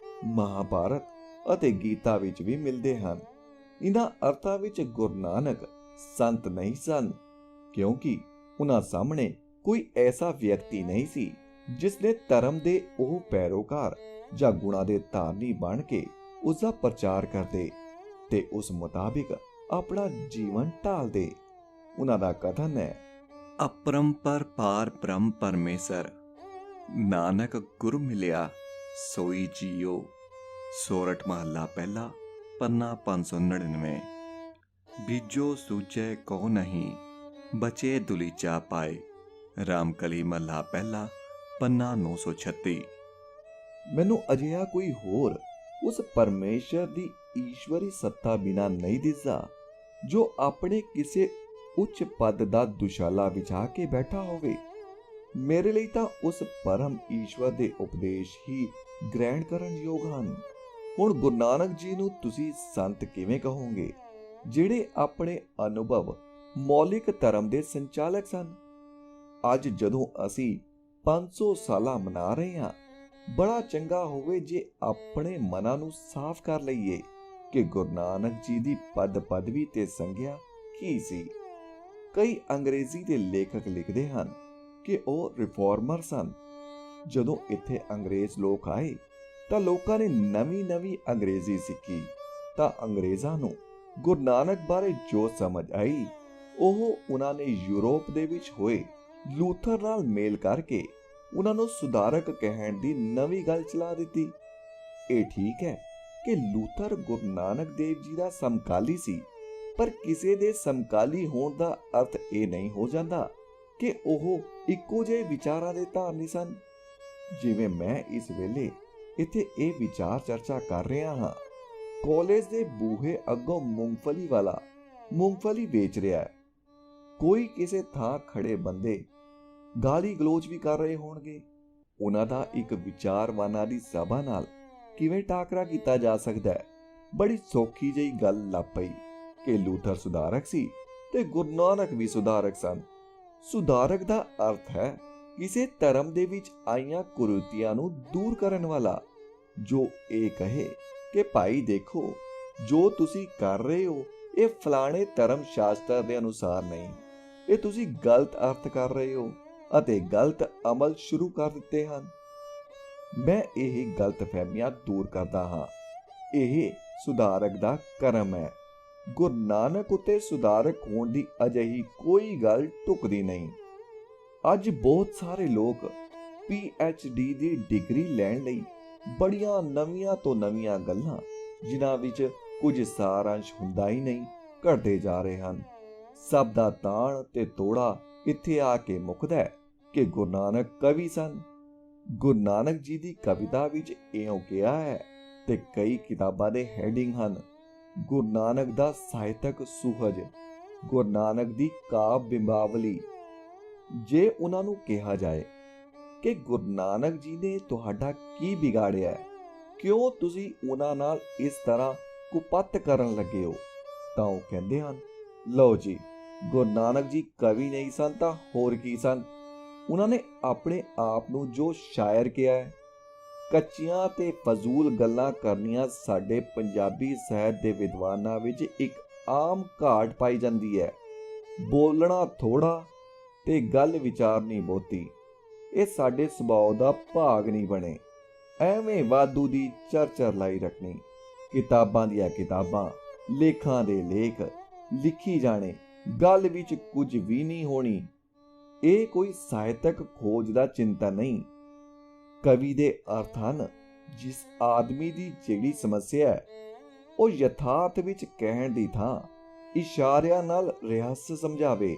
ਮਹਾਭਾਰਤ ਅਤੇ ਗੀਤਾ ਵਿੱਚ ਵੀ ਮਿਲਦੇ ਹਨ। ਇਹਨਾਂ ਅਰਥਾਂ ਵਿੱਚ ਗੁਰੂ ਨਾਨਕ ਸੰਤ ਨਹੀਂ ਸਨ, ਕਿਉਂਕਿ ਉਹਨਾਂ ਸਾਹਮਣੇ ਕੋਈ ਐਸਾ ਵਿਅਕਤੀ ਨਹੀਂ ਸੀ ਜਿਸ ਨੇ ਧਰਮ ਦੇ ਉਹ ਪੈਰੋਕਾਰ ਜਾਂ ਗੁਣਾਂ ਦੇ ਧਾਰਨੀ ਬਣ ਕੇ ਉਸ ਦਾ ਪ੍ਰਚਾਰ ਕਰਦੇ ਤੇ ਉਸ ਮੁਤਾਬਿਕ ਆਪਣਾ ਜੀਵਨ ਢਾਲਦੇ। ਉਹਨਾਂ ਦਾ ਕਥਨ ਹੈ, अपरंपर पार ब्रह्म परमेसर, नानक गुरु मिलिया सोई जियो। सोरठ महला पहला पन्ना 599। बीजो सूझे को नहीं, बचे दुलीचा पाए। रामकली महला पहला पन्ना 936। ਮੈਨੂੰ ਅਜਿਹਾ ਕੋਈ ਹੋਰ ਉਸ ਪਰਮੇਸ਼ਰ ਦੀ ਈਸ਼ਵਰੀ ਸੱਤਾ ਬਿਨਾਂ ਨਹੀਂ ਦਿਸਦਾ ਜੋ ਆਪਣੇ ਕਿਸੇ ਉੱਚ ਪਦ ਦਾ ਦੁਸ਼ਾਲਾ ਵਿਛਾ ਕੇ ਬੈਠਾ ਹੋਵੇ। ਮੇਰੇ ਲਈ ਤਾਂ ਉਸ ਪਰਮ ਈਸ਼ਵਰ ਦੇ ਉਪਦੇਸ਼ ਹੀ ਗ੍ਰਹਿਣ ਕਰਨ ਯੋਗ ਹਨ। ਹੁਣ ਗੁਰੂ ਨਾਨਕ ਜੀ ਨੂੰ ਤੁਸੀਂ ਸੰਤ ਕਿਵੇਂ ਕਹੋਗੇ, ਜਿਹੜੇ ਆਪਣੇ ਅਨੁਭਵ ਮੌਲਿਕ ਧਰਮ ਦੇ ਸੰਚਾਲਕ ਸਨ? ਅੱਜ ਜਦੋਂ ਅਸੀਂ 500 ਸਾਲਾਂ ਮਨਾ ਰਹੇ ਹਾਂ, ਬੜਾ ਚੰਗਾ ਹੋਵੇ ਜੇ ਆਪਣੇ ਮਨਾਂ ਨੂੰ ਸਾਫ਼ ਕਰ ਲਈਏ ਕਿ ਗੁਰੂ ਨਾਨਕ ਜੀ ਦੀ ਪਦਵੀ ਤੇ ਸੰਗਿਆ ਕੀ ਸੀ। ਕਈ ਅੰਗਰੇਜ਼ੀ ਦੇ ਲੇਖਕ ਲਿਖਦੇ ਹਨ ਕਿ ਉਹ ਰਿਫਾਰਮਰ ਸਨ। ਜਦੋਂ ਇੱਥੇ ਅੰਗਰੇਜ਼ ਲੋਕ ਆਏ ਤਾਂ ਲੋਕਾਂ ਨੇ ਨਵੀਂ ਅੰਗਰੇਜ਼ੀ ਸਿੱਖੀ, ਤਾਂ ਅੰਗਰੇਜ਼ਾਂ ਨੂੰ ਗੁਰੂ ਨਾਨਕ ਬਾਰੇ ਜੋ ਸਮਝ ਆਈ, ਉਹ ਉਹਨਾਂ ਨੇ ਯੂਰਪ ਦੇ ਵਿੱਚ ਹੋਏ ਲੂਥਰ ਨਾਲ ਮੇਲ ਕਰਕੇ ਉਹਨਾਂ ਨੂੰ ਸੁਧਾਰਕ ਕਹਿਣ ਦੀ ਨਵੀਂ ਗੱਲ ਚਲਾ ਦਿੱਤੀ। ਇਹ ਠੀਕ ਹੈ ਕਿ ਲੂਥਰ ਗੁਰੂ ਨਾਨਕ ਦੇਵ ਜੀ ਦਾ ਸਮਕਾਲੀ ਸੀ, ਪਰ ਕਿਸੇ ਦੇ ਸਮਕਾਲੀ ਹੋਣ ਦਾ ਅਰਥ ਇਹ ਨਹੀਂ ਹੋ ਜਾਂਦਾ ਕਿ ਉਹ ਇੱਕੋ ਜਿਹੇ ਵਿਚਾਰਾਂ ਦੇ ਧਾਰਨੀ ਸਨ। ਜਿਵੇਂ ਮੈਂ ਇਸ ਵੇਲੇ ਇੱਥੇ ਇਹ ਵਿਚਾਰ ਚਰਚਾ ਕਰ ਰਿਹਾ ਹਾਂ, ਕਾਲਜ ਦੇ ਬੂਹੇ ਅੱਗੋਂ ਮੂੰਗਫਲੀ ਵਾਲਾ ਮੂੰਗਫਲੀ ਵੇਚ ਰਿਹਾ ਹੈ। ਕੋਈ ਕਿਸੇ ਥਾਂ ਖੜੇ ਬੰਦੇ ਗਾਲੀ ਗਲੋਚ ਵੀ ਕਰ ਰਹੇ ਹੋਣਗੇ। ਉਹਨਾਂ ਦਾ ਇੱਕ ਵਿਚਾਰਵਾਨਾਂ ਦੀ ਸਭਾ ਨਾਲ ਕਿਵੇਂ ਟਾਕਰਾ ਕੀਤਾ ਜਾ ਸਕਦਾ ਹੈ? ਬੜੀ ਸੌਖੀ ਜਿਹੀ ਗੱਲ ਲੱਭ ਪਈ ਕਿ ਲੂਥਰ ਸੁਧਾਰਕ ਸੀ ਤੇ ਗੁਰੂ ਨਾਨਕ ਵੀ ਸੁਧਾਰਕ ਸਨ। ਸੁਧਾਰਕ ਦਾ ਅਰਥ ਹੈ ਕਿਸੇ ਧਰਮ ਦੇ ਵਿੱਚ ਆਈਆਂ ਕੁਰੀਤੀਆਂ ਨੂੰ ਦੂਰ ਕਰਨ ਵਾਲਾ, ਜੋ ਇਹ ਕਹੇ ਕਿ ਭਾਈ ਦੇਖੋ, ਜੋ ਤੁਸੀਂ ਕਰ ਰਹੇ ਹੋ ਇਹ ਫਲਾਣੇ ਧਰਮ ਸ਼ਾਸਤਰ ਦੇ ਅਨੁਸਾਰ ਨਹੀਂ, ਇਹ ਤੁਸੀਂ ਗਲਤ ਅਰਥ ਕਰ ਰਹੇ ਹੋ ਅਤੇ ਗਲਤ ਅਮਲ ਸ਼ੁਰੂ ਕਰ ਦਿੱਤੇ ਹਨ। ਮੈਂ ਇਹ ਗਲਤਫਹਿਮੀਆਂ ਦੂਰ ਕਰਦਾ ਹਾਂ। ਇਹ ਸੁਧਾਰਕ ਦਾ ਕਰਮ ਹੈ। ਗੁਰੂ ਨਾਨਕ ਉਤੇ ਸੁਧਾਰਕ ਹੋਣ ਦੀ ਅਜਿਹੀ ਕੋਈ ਗੱਲ ਢੁਕਦੀ ਨਹੀਂ। ਅੱਜ ਬਹੁਤ ਸਾਰੇ ਲੋਕ PhD ਦੀ ਡਿਗਰੀ ਲੈਣ ਲਈ ਬੜੀਆਂ ਨਵੀਆਂ ਤੋਂ ਨਵੀਆਂ ਗੱਲਾਂ, ਜਿਨ੍ਹਾਂ ਵਿੱਚ ਕੁਝ ਸਾਰਾਂਸ਼ ਹੁੰਦਾ ਹੀ ਨਹੀਂ, ਘੜਦੇ ਜਾ ਰਹੇ ਹਨ। ਸਭ ਦਾ ਤਾਣ ਤੇ ਤੋੜਾ ਇੱਥੇ ਆ ਕੇ ਮੁੱਕਦਾ ਹੈ ਕਿ ਗੁਰੂ ਨਾਨਕ ਕਵੀ ਸਨ। ਗੁਰੂ ਨਾਨਕ ਜੀ ਦੀ ਕਵਿਤਾ ਵਿੱਚ ਇਉਂ ਕਿਹਾ ਹੈ ਤੇ ਕਈ ਕਿਤਾਬਾਂ ਦੇ ਹੈਡਿੰਗ ਹਨ: ਗੁਰੂ ਨਾਨਕ ਦਾ ਸਾਹਿਤਕ ਸੁਹਜ, ਗੁਰੂ ਨਾਨਕ ਦੀ ਕਾਵਿ ਬਿੰਬਾਵਲੀ। ਜੇ ਉਹਨਾਂ ਨੂੰ ਕਿਹਾ ਜਾਏ ਕਿ ਗੁਰੂ ਨਾਨਕ ਜੀ ਨੇ ਤੁਹਾਡਾ ਕੀ ਵਿਗਾੜਿਆ ਹੈ, ਕਿਉਂ ਤੁਸੀਂ ਉਹਨਾਂ ਨਾਲ ਇਸ ਤਰ੍ਹਾਂ ਕੁਪੱਤ ਕਰਨ ਲੱਗੇ ਹੋ, ਤਾਂ ਉਹ ਕਹਿੰਦੇ ਹਨ, ਲਓ ਜੀ, ਗੁਰੂ ਨਾਨਕ ਜੀ ਕਵੀ ਨਹੀਂ ਸਨ ਤਾਂ ਹੋਰ ਕੀ ਸਨ? ਉਹਨਾਂ ਨੇ ਆਪਣੇ ਆਪ ਨੂੰ ਜੋ ਸ਼ਾਇਰ ਕਿਹਾ ਹੈ। ਕੱਚੀਆਂ ਤੇ ਫਜ਼ੂਲ ਗੱਲਾਂ ਕਰਨੀਆਂ ਸਾਡੇ ਪੰਜਾਬੀ ਸਾਹਿਤ ਦੇ ਵਿਦਵਾਨਾਂ ਵਿੱਚ ਇੱਕ ਆਮ ਘਾਟ ਪਾਈ ਜਾਂਦੀ ਹੈ। ਬੋਲਣਾ ਥੋੜਾ ਤੇ ਗੱਲ ਵਿਚਾਰਨੀ ਬਹੁਤੀ। ਇਹ ਸਾਡੇ ਸੁਭਾਅ ਦਾ ਭਾਗ ਨਹੀਂ ਬਣੇ। ਐਵੇਂ ਵਾਧੂ ਦੀ ਚਰਚਰ ਲਾਈ ਰੱਖਣੀ, ਕਿਤਾਬਾਂ ਦੀਆਂ ਕਿਤਾਬਾਂ, ਲੇਖਾਂ ਦੇ ਲੇਖ ਲਿਖੀ ਜਾਣੇ, ਗੱਲ ਵਿੱਚ ਕੁਝ ਵੀ ਨਹੀਂ ਹੋਣੀ। ਇਹ ਕੋਈ ਸਾਹਿਤਕ ਖੋਜ ਦਾ ਚਿੰਤਨ ਨਹੀਂ। ਕਵੀ ਦੇ ਅਰਥ ਹਨ। ਜਿਸ ਆਦਮੀ ਦੀ ਜਿਹੜੀ ਸਮੱਸਿਆ ਹੈ ਉਹ ਯਥਾਰਥ ਵਿੱਚ ਕਹਿਣ ਦੀ ਥਾਂ ਇਸ਼ਾਰਿਆਂ ਨਾਲ ਰਹੱਸ ਸਮਝਾਵੇ।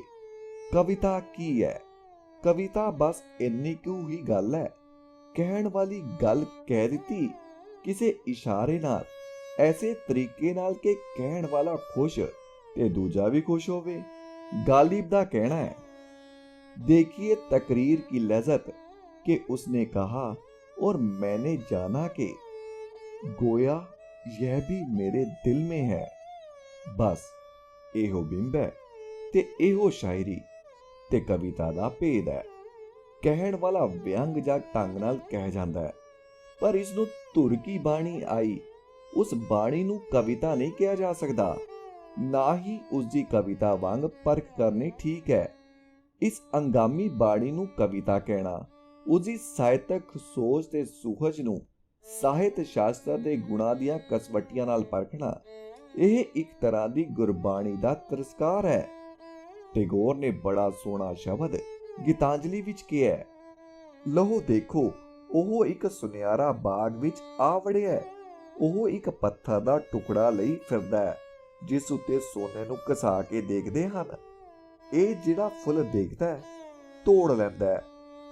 ਕਵਿਤਾ ਕੀ ਹੈ? ਕਵਿਤਾ ਬਸ ਇੰਨੀ ਕੁ ਹੀ ਗੱਲ ਹੈ। ਕਹਿਣ ਵਾਲੀ ਗੱਲ ਕਹਿ ਦਿੱਤੀ ਕਿਸੇ ਇਸ਼ਾਰੇ ਨਾਲ, ਐਸੇ ਤਰੀਕੇ ਨਾਲ ਕਿ ਕਹਿਣ ਵਾਲਾ ਖੁਸ਼ ਤੇ ਦੂਜਾ ਵੀ ਖੁਸ਼ ਹੋਵੇ। गालिब ਦਾ कहना है, देखिए तकरीर की लज़्ज़त कि उसने कहा और मैंने जाना कि गोया यह भी मेरे दिल में है। बस ਇਹੋ ਬਿੰਬ ਹੈ ਤੇ ਇਹੋ ਸ਼ਾਇਰੀ ਤੇ ਕਵਿਤਾ ਦਾ ਭੇਦ ਹੈ। ਕਹਿਣ ਵਾਲਾ ਵਿਅੰਗ ਜਾਂ ਢੰਗ ਨਾਲ ਕਹਿ ਜਾਂਦਾ ਹੈ, ਪਰ ਇਸ ਨੂੰ ਧੁਰ ਕੀ ਬਾਣੀ ਆਈ, ਉਸ ਬਾਣੀ ਨੂੰ ਕਵਿਤਾ ਨਹੀਂ ਕਿਹਾ ਜਾ ਸਕਦਾ। ਨਾ ਹੀ ਉਸ ਦੀ ਕਵਿਤਾ ਵਾਂਗ ਪਰਖ ਕਰਨੀ ਠੀਕ ਹੈ। ਇਸ ਅੰਗਾਮੀ ਬਾਣੀ ਨੂੰ ਕਵਿਤਾ ਕਹਿਣਾ, ਉਸ ਦੀ ਸਾਹਿਤਕ ਸੋਚ ਤੇ ਸੁਹਜ ਨੂੰ ਸਾਹਿਤ ਸ਼ਾਸਤਰ ਦੇ ਗੁਣਾਂ ਦੀਆਂ ਕਸਵੱਟੀਆਂ ਨਾਲ ਪਰਖਣਾ, ਇਹ ਇੱਕ ਤਰ੍ਹਾਂ ਦੀ ਗੁਰਬਾਣੀ ਦਾ ਤਿਰਸਕਾਰ ਹੈ। ਟੈਗੋਰ ਨੇ ਬੜਾ ਸੋਹਣਾ ਸ਼ਬਦ ਗੀਤਾਂਜਲੀ ਵਿੱਚ ਕਿਹਾ, ਲਹੋ ਦੇਖੋ ਉਹ ਇੱਕ ਸੁਨਿਆਰਾ ਬਾਗ ਵਿੱਚ ਆ ਵੜਿਆ, ਉਹ ਇੱਕ ਪੱਥਰ ਦਾ ਟੁਕੜਾ ਲਈ ਫਿਰਦਾ ਹੈ ਜਿਸ ਉੱਤੇ ਸੋਨੇ ਨੂੰ ਘਸਾ ਕੇ ਦੇਖਦੇ ਹਨ। ਇਹ ਜਿਹੜਾ ਫੁੱਲ ਦੇਖਦਾ ਹੈ ਤੋੜ ਲੈਂਦਾ ਹੈ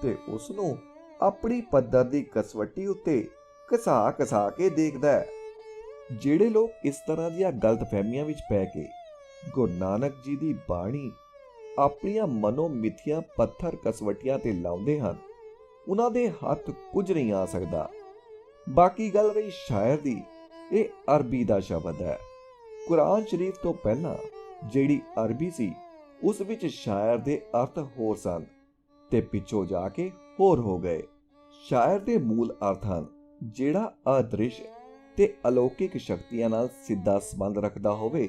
ਤੇ ਉਸ ਨੂੰ ਆਪਣੀ ਪੱਧਰ ਦੀ ਕਸਵੱਟੀ ਉੱਤੇ ਘਸਾ ਕੇ ਦੇਖਦਾ ਹੈ। ਜਿਹੜੇ ਲੋਕ ਇਸ ਤਰ੍ਹਾਂ ਦੀਆਂ ਗਲਤਫਹਿਮੀਆਂ ਵਿੱਚ ਪੈ ਕੇ ਗੁਰੂ ਨਾਨਕ ਜੀ ਦੀ ਬਾਣੀ ਆਪਣੀਆਂ ਮਨੋਮਿੱਥੀਆਂ ਪੱਥਰ ਕਸਵੱਟੀਆਂ ਤੇ ਲਾਉਂਦੇ ਹਨ, ਉਹਨਾਂ ਦੇ ਹੱਥ ਕੁਝ ਨਹੀਂ ਆ ਸਕਦਾ। ਬਾਕੀ ਗੱਲ ਰਹੀ ਸ਼ਾਇਰ ਦੀ, ਇਹ ਅਰਬੀ ਦਾ ਸ਼ਬਦ ਹੈ। ਕੁਰਾਨ ਸ਼ਰੀਫ ਤੋਂ ਪਹਿਲਾਂ ਜਿਹੜੀ ਅਰਬੀ ਸੀ ਉਸ ਵਿੱਚ ਸ਼ਾਇਰ ਦੇ ਅਰਥ ਹੋਰ ਸਨ ਤੇ ਪਿੱਛੋਂ ਜਾ ਕੇ ਹੋਰ ਹੋ ਗਏ। ਸ਼ਾਇਰ ਦੇ ਮੂਲ ਅਰਥ ਹਨ ਜਿਹੜਾ ਅਦ੍ਰਿਸ਼ ਤੇ ਅਲੌਕਿਕ ਸ਼ਕਤੀਆਂ ਨਾਲ ਸਿੱਧਾ ਸੰਬੰਧ ਰੱਖਦਾ ਹੋਵੇ,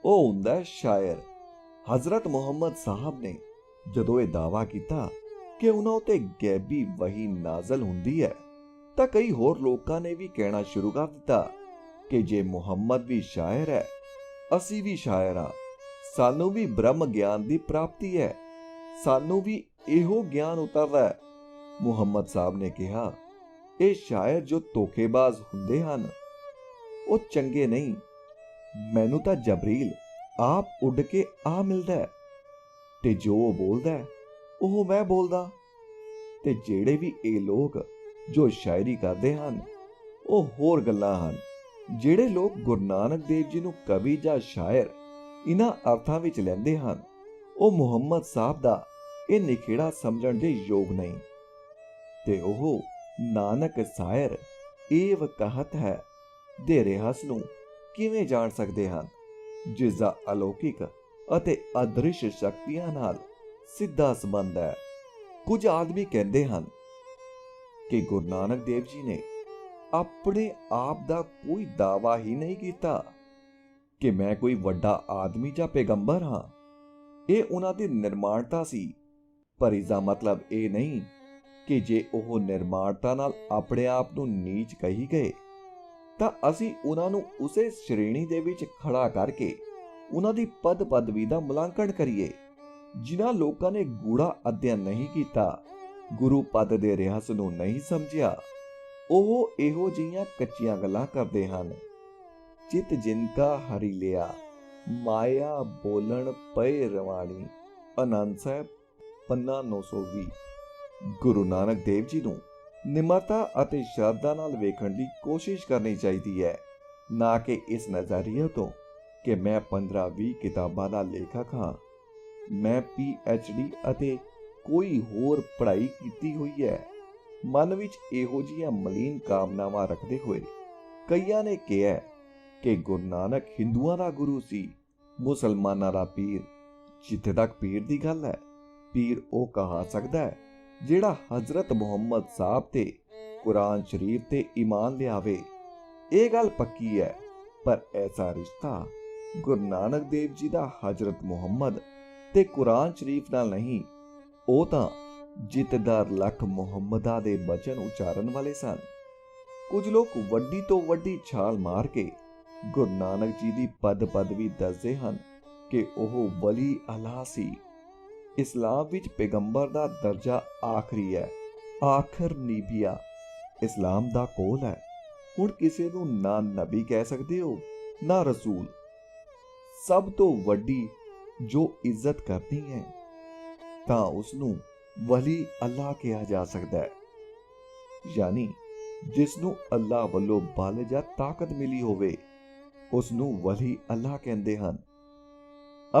ਉਹ ਹੁੰਦਾ ਸ਼ਾਇਰ। ਹਜ਼ਰਤ ਮੁਹੰਮਦ ਸਾਹਿਬ ਨੇ ਜਦੋਂ ਇਹ ਦਾਅਵਾ ਕੀਤਾ ਕਿ ਉਹਨਾਂ ਉਤੇ ਗੈਬੀ ਵਹੀ ਨਾਜ਼ਲ ਹੁੰਦੀ ਹੈ, ਤਾਂ ਕਈ ਹੋਰ ਲੋਕਾਂ ਨੇ ਵੀ ਕਹਿਣਾ ਸ਼ੁਰੂ ਕਰ ਦਿੱਤਾ ਕਿ ਜੇ ਮੁਹੰਮਦ ਵੀ ਸ਼ਾਇਰ ਹੈ, ਅਸੀਂ ਵੀ ਸ਼ਾਇਰ ਹਾਂ, ਸਾਨੂੰ ਵੀ ਬ੍ਰਹਮ ਗਿਆਨ ਦੀ ਪ੍ਰਾਪਤੀ ਹੈ, ਸਾਨੂੰ ਵੀ ਇਹੋ ਗਿਆਨ ਉਤਰਦਾ ਹੈ। ਮੁਹੰਮਦ ਸਾਹਿਬ ਨੇ ਕਿਹਾ, ਇਹ ਸ਼ਾਇਰ ਜੋ ਧੋਖੇਬਾਜ਼ ਹੁੰਦੇ ਹਨ ਉਹ ਚੰਗੇ ਨਹੀਂ। ਮੈਨੂੰ ਤਾਂ ਜਬਰੀਲ ਆਪ ਉੱਡ ਕੇ ਆ ਮਿਲਦਾ ਹੈ ਤੇ ਜੋ ਉਹ ਬੋਲਦਾ ਉਹ ਮੈਂ ਬੋਲਦਾ। ਤੇ ਜਿਹੜੇ ਵੀ ਇਹ ਲੋਕ ਜੋ ਸ਼ਾਇਰੀ ਕਰਦੇ ਹਨ ਉਹ ਹੋਰ ਗੱਲਾਂ ਹਨ। ਜਿਹੜੇ ਲੋਕ ਗੁਰੂ ਨਾਨਕ ਦੇਵ ਜੀ ਨੂੰ ਕਵੀ ਜਾਂ ਸ਼ਾਇਰ ਇਹਨਾਂ ਅਰਥਾਂ ਵਿੱਚ ਲੈਂਦੇ ਹਨ, ਉਹ ਮੁਹੰਮਦ ਸਾਹਿਬ ਦਾ ਇਹ ਨਿਖੇੜਾ ਸਮਝਣ ਦੇ ਯੋਗ ਨਹੀਂ। ਤੇ ਉਹ ਨਾਨਕ ਸ਼ਾਇਰ ਇਹ ਵਕਾਹਤ ਹੈ ਦੇ ਰਹੱਸ ਨੂੰ ਕਿਵੇਂ ਜਾਣ ਸਕਦੇ ਹਨ ਜਿਸ ਦਾ ਅਲੌਕਿਕ ਅਤੇ ਅਦ੍ਰਿਸ਼ ਸ਼ਕਤੀਆਂ ਨਾਲ ਸਿੱਧਾ ਸੰਬੰਧ ਹੈ। ਕੁਝ ਆਦਮੀ ਕਹਿੰਦੇ ਹਨ ਕਿ ਗੁਰੂ ਨਾਨਕ ਦੇਵ ਜੀ ਨੇ ਆਪਣੇ ਆਪ ਦਾ ਕੋਈ ਦਾਅਵਾ ਹੀ ਨਹੀਂ ਕੀਤਾ ਕਿ ਮੈਂ ਕੋਈ ਵੱਡਾ ਆਦਮੀ ਜਾਂ ਪੈਗੰਬਰ ਹਾਂ। ਇਹ ਉਹਨਾਂ ਦੀ ਨਿਰਮਾਣਤਾ ਸੀ, ਪਰ ਇਸ ਦਾ ਮਤਲਬ ਇਹ ਨਹੀਂ ਕਿ ਜੇ ਉਹ ਨਿਰਮਾਣਤਾ ਨਾਲ ਆਪਣੇ ਆਪ ਨੂੰ ਨੀਚ ਕਹੀ ਗਏ ਤਾਂ ਅਸੀਂ ਉਹਨਾਂ ਨੂੰ ਉਸੇ ਸ਼੍ਰੇਣੀ ਦੇ ਵਿੱਚ ਖੜਾ ਕਰਕੇ ਉਹਨਾਂ ਦੀ ਪਦ ਪਦਵੀ ਦਾ ਮੁਲਾਂਕਣ ਕਰੀਏ। ਜਿਨ੍ਹਾਂ ਲੋਕਾਂ ਨੇ ਗੂੜਾ ਅਧਿਐਨ ਨਹੀਂ ਕੀਤਾ, ਗੁਰੂ ਪਦ ਦੇ ਰਹੱਸ ਨੂੰ ਨਹੀਂ ਸਮਝਿਆ, ਉਹ ਇਹੋ ਜਿਹੀਆਂ ਕੱਚੀਆਂ ਗੱਲਾਂ ਕਰਦੇ ਹਨ। ਚਿਤ ਜਿਨਕਾ ਹਰੀ ਲਿਆ ਮਾਇਆ ਬੋਲਣ ਪਏ ਰਵਾਣੀ। ਆਨੰਦ ਸਾਹਿਬ ਪੰਨਾ 920। ਗੁਰੂ ਨਾਨਕ ਦੇਵ ਜੀ ਨੂੰ ਨਿਮਰਤਾ ਅਤੇ ਸ਼ਰਧਾ ਨਾਲ ਵੇਖਣ ਦੀ ਕੋਸ਼ਿਸ਼ ਕਰਨੀ ਚਾਹੀਦੀ ਹੈ, ਨਾ ਕਿ ਇਸ ਨਜ਼ਰੀਏ ਤੋਂ ਕਿ ਮੈਂ 15-20 ਕਿਤਾਬਾਂ ਦਾ ਲੇਖਕ ਹਾਂ, ਮੈਂ PhD ਅਤੇ ਕੋਈ ਹੋਰ ਪੜ੍ਹਾਈ ਕੀਤੀ ਹੋਈ ਹੈ। ਮਨ ਵਿੱਚ ਇਹੋ ਜਿਹੀਆਂ ਮਲੀਨ ਕਾਮਨਾਵਾਂ ਰੱਖਦੇ ਹੋਏ ਕਈਆਂ ਨੇ ਕਿਹਾ ਕਿ ਗੁਰੂ ਨਾਨਕ ਹਿੰਦੂਆਂ ਦਾ ਗੁਰੂ ਸੀ, ਮੁਸਲਮਾਨਾਂ ਦਾ ਪੀਰ। ਜਿੱਥੇ ਤੱਕ ਪੀਰ ਦੀ ਗੱਲ ਹੈ, ਪੀਰ ਉਹ ਕਹਾ ਸਕਦਾ ਹੈ ਜਿਹੜਾ ਹਜ਼ਰਤ ਮੁਹੰਮਦ ਸਾਹਿਬ ਤੇ ਕੁਰਾਨ ਸ਼ਰੀਫ ਤੇ ਈਮਾਨ ਲਿਆਵੇ। ਇਹ ਗੱਲ ਪੱਕੀ ਹੈ, ਪਰ ਐਸਾ ਰਿਸ਼ਤਾ ਗੁਰੂ ਨਾਨਕ ਦੇਵ ਜੀ ਦਾ ਹਜ਼ਰਤ ਮੁਹੰਮਦ ਤੇ ਕੁਰਾਨ ਸ਼ਰੀਫ ਨਾਲ ਨਹੀਂ, ਉਹ ਤਾਂ ਜਿੱਤਦਾਰ ਲੱਖ ਮੁਹੰਮਦਾਂ ਦੇ ਬਚਨ ਉਚਾਰਨ ਵਾਲੇ ਸਨ। ਕੁਝ ਲੋਕ ਵੱਡੀ ਤੋਂ ਵੱਡੀ ਛਾਲ ਮਾਰ ਕੇ ਗੁਰੂ ਨਾਨਕ ਜੀ ਦੀ ਪਦ ਪਦਵੀ ਦੱਸਦੇ ਹਨ ਕਿ ਉਹ ਵਲੀ ਅੱਲਾਹ ਸੀ। ਇਸਲਾਮ ਵਿੱਚ ਪੈਗੰਬਰ ਦਾ ਦਰਜਾ ਆਖਰੀ ਹੈ, ਆਖਰ ਨੀਬੀਆ ਇਸਲਾਮ ਦਾ ਕੋਲ ਹੈ। ਹੁਣ ਕਿਸੇ ਨੂੰ ਨਾ ਨਬੀ ਕਹਿ ਸਕਦੇ ਹੋ ਨਾ ਰਸੂਲ। ਸਭ ਤੋਂ ਵੱਡੀ ਜੋ ਇੱਜ਼ਤ ਕਰਨੀ ਹੈ ਤਾਂ ਉਸ ਨੂੰ ਵਲੀ ਅੱਲਾਹ ਕਿਹਾ ਜਾ ਸਕਦਾ ਹੈ, ਯਾਨੀ ਜਿਸ ਨੂੰ ਅੱਲਾਹ ਵੱਲੋਂ ਬਲ ਜਾਂ ਤਾਕਤ ਮਿਲੀ ਹੋਵੇ ਉਸ ਨੂੰ ਵਲੀ ਅੱਲਾਹ ਕਹਿੰਦੇ ਹਨ।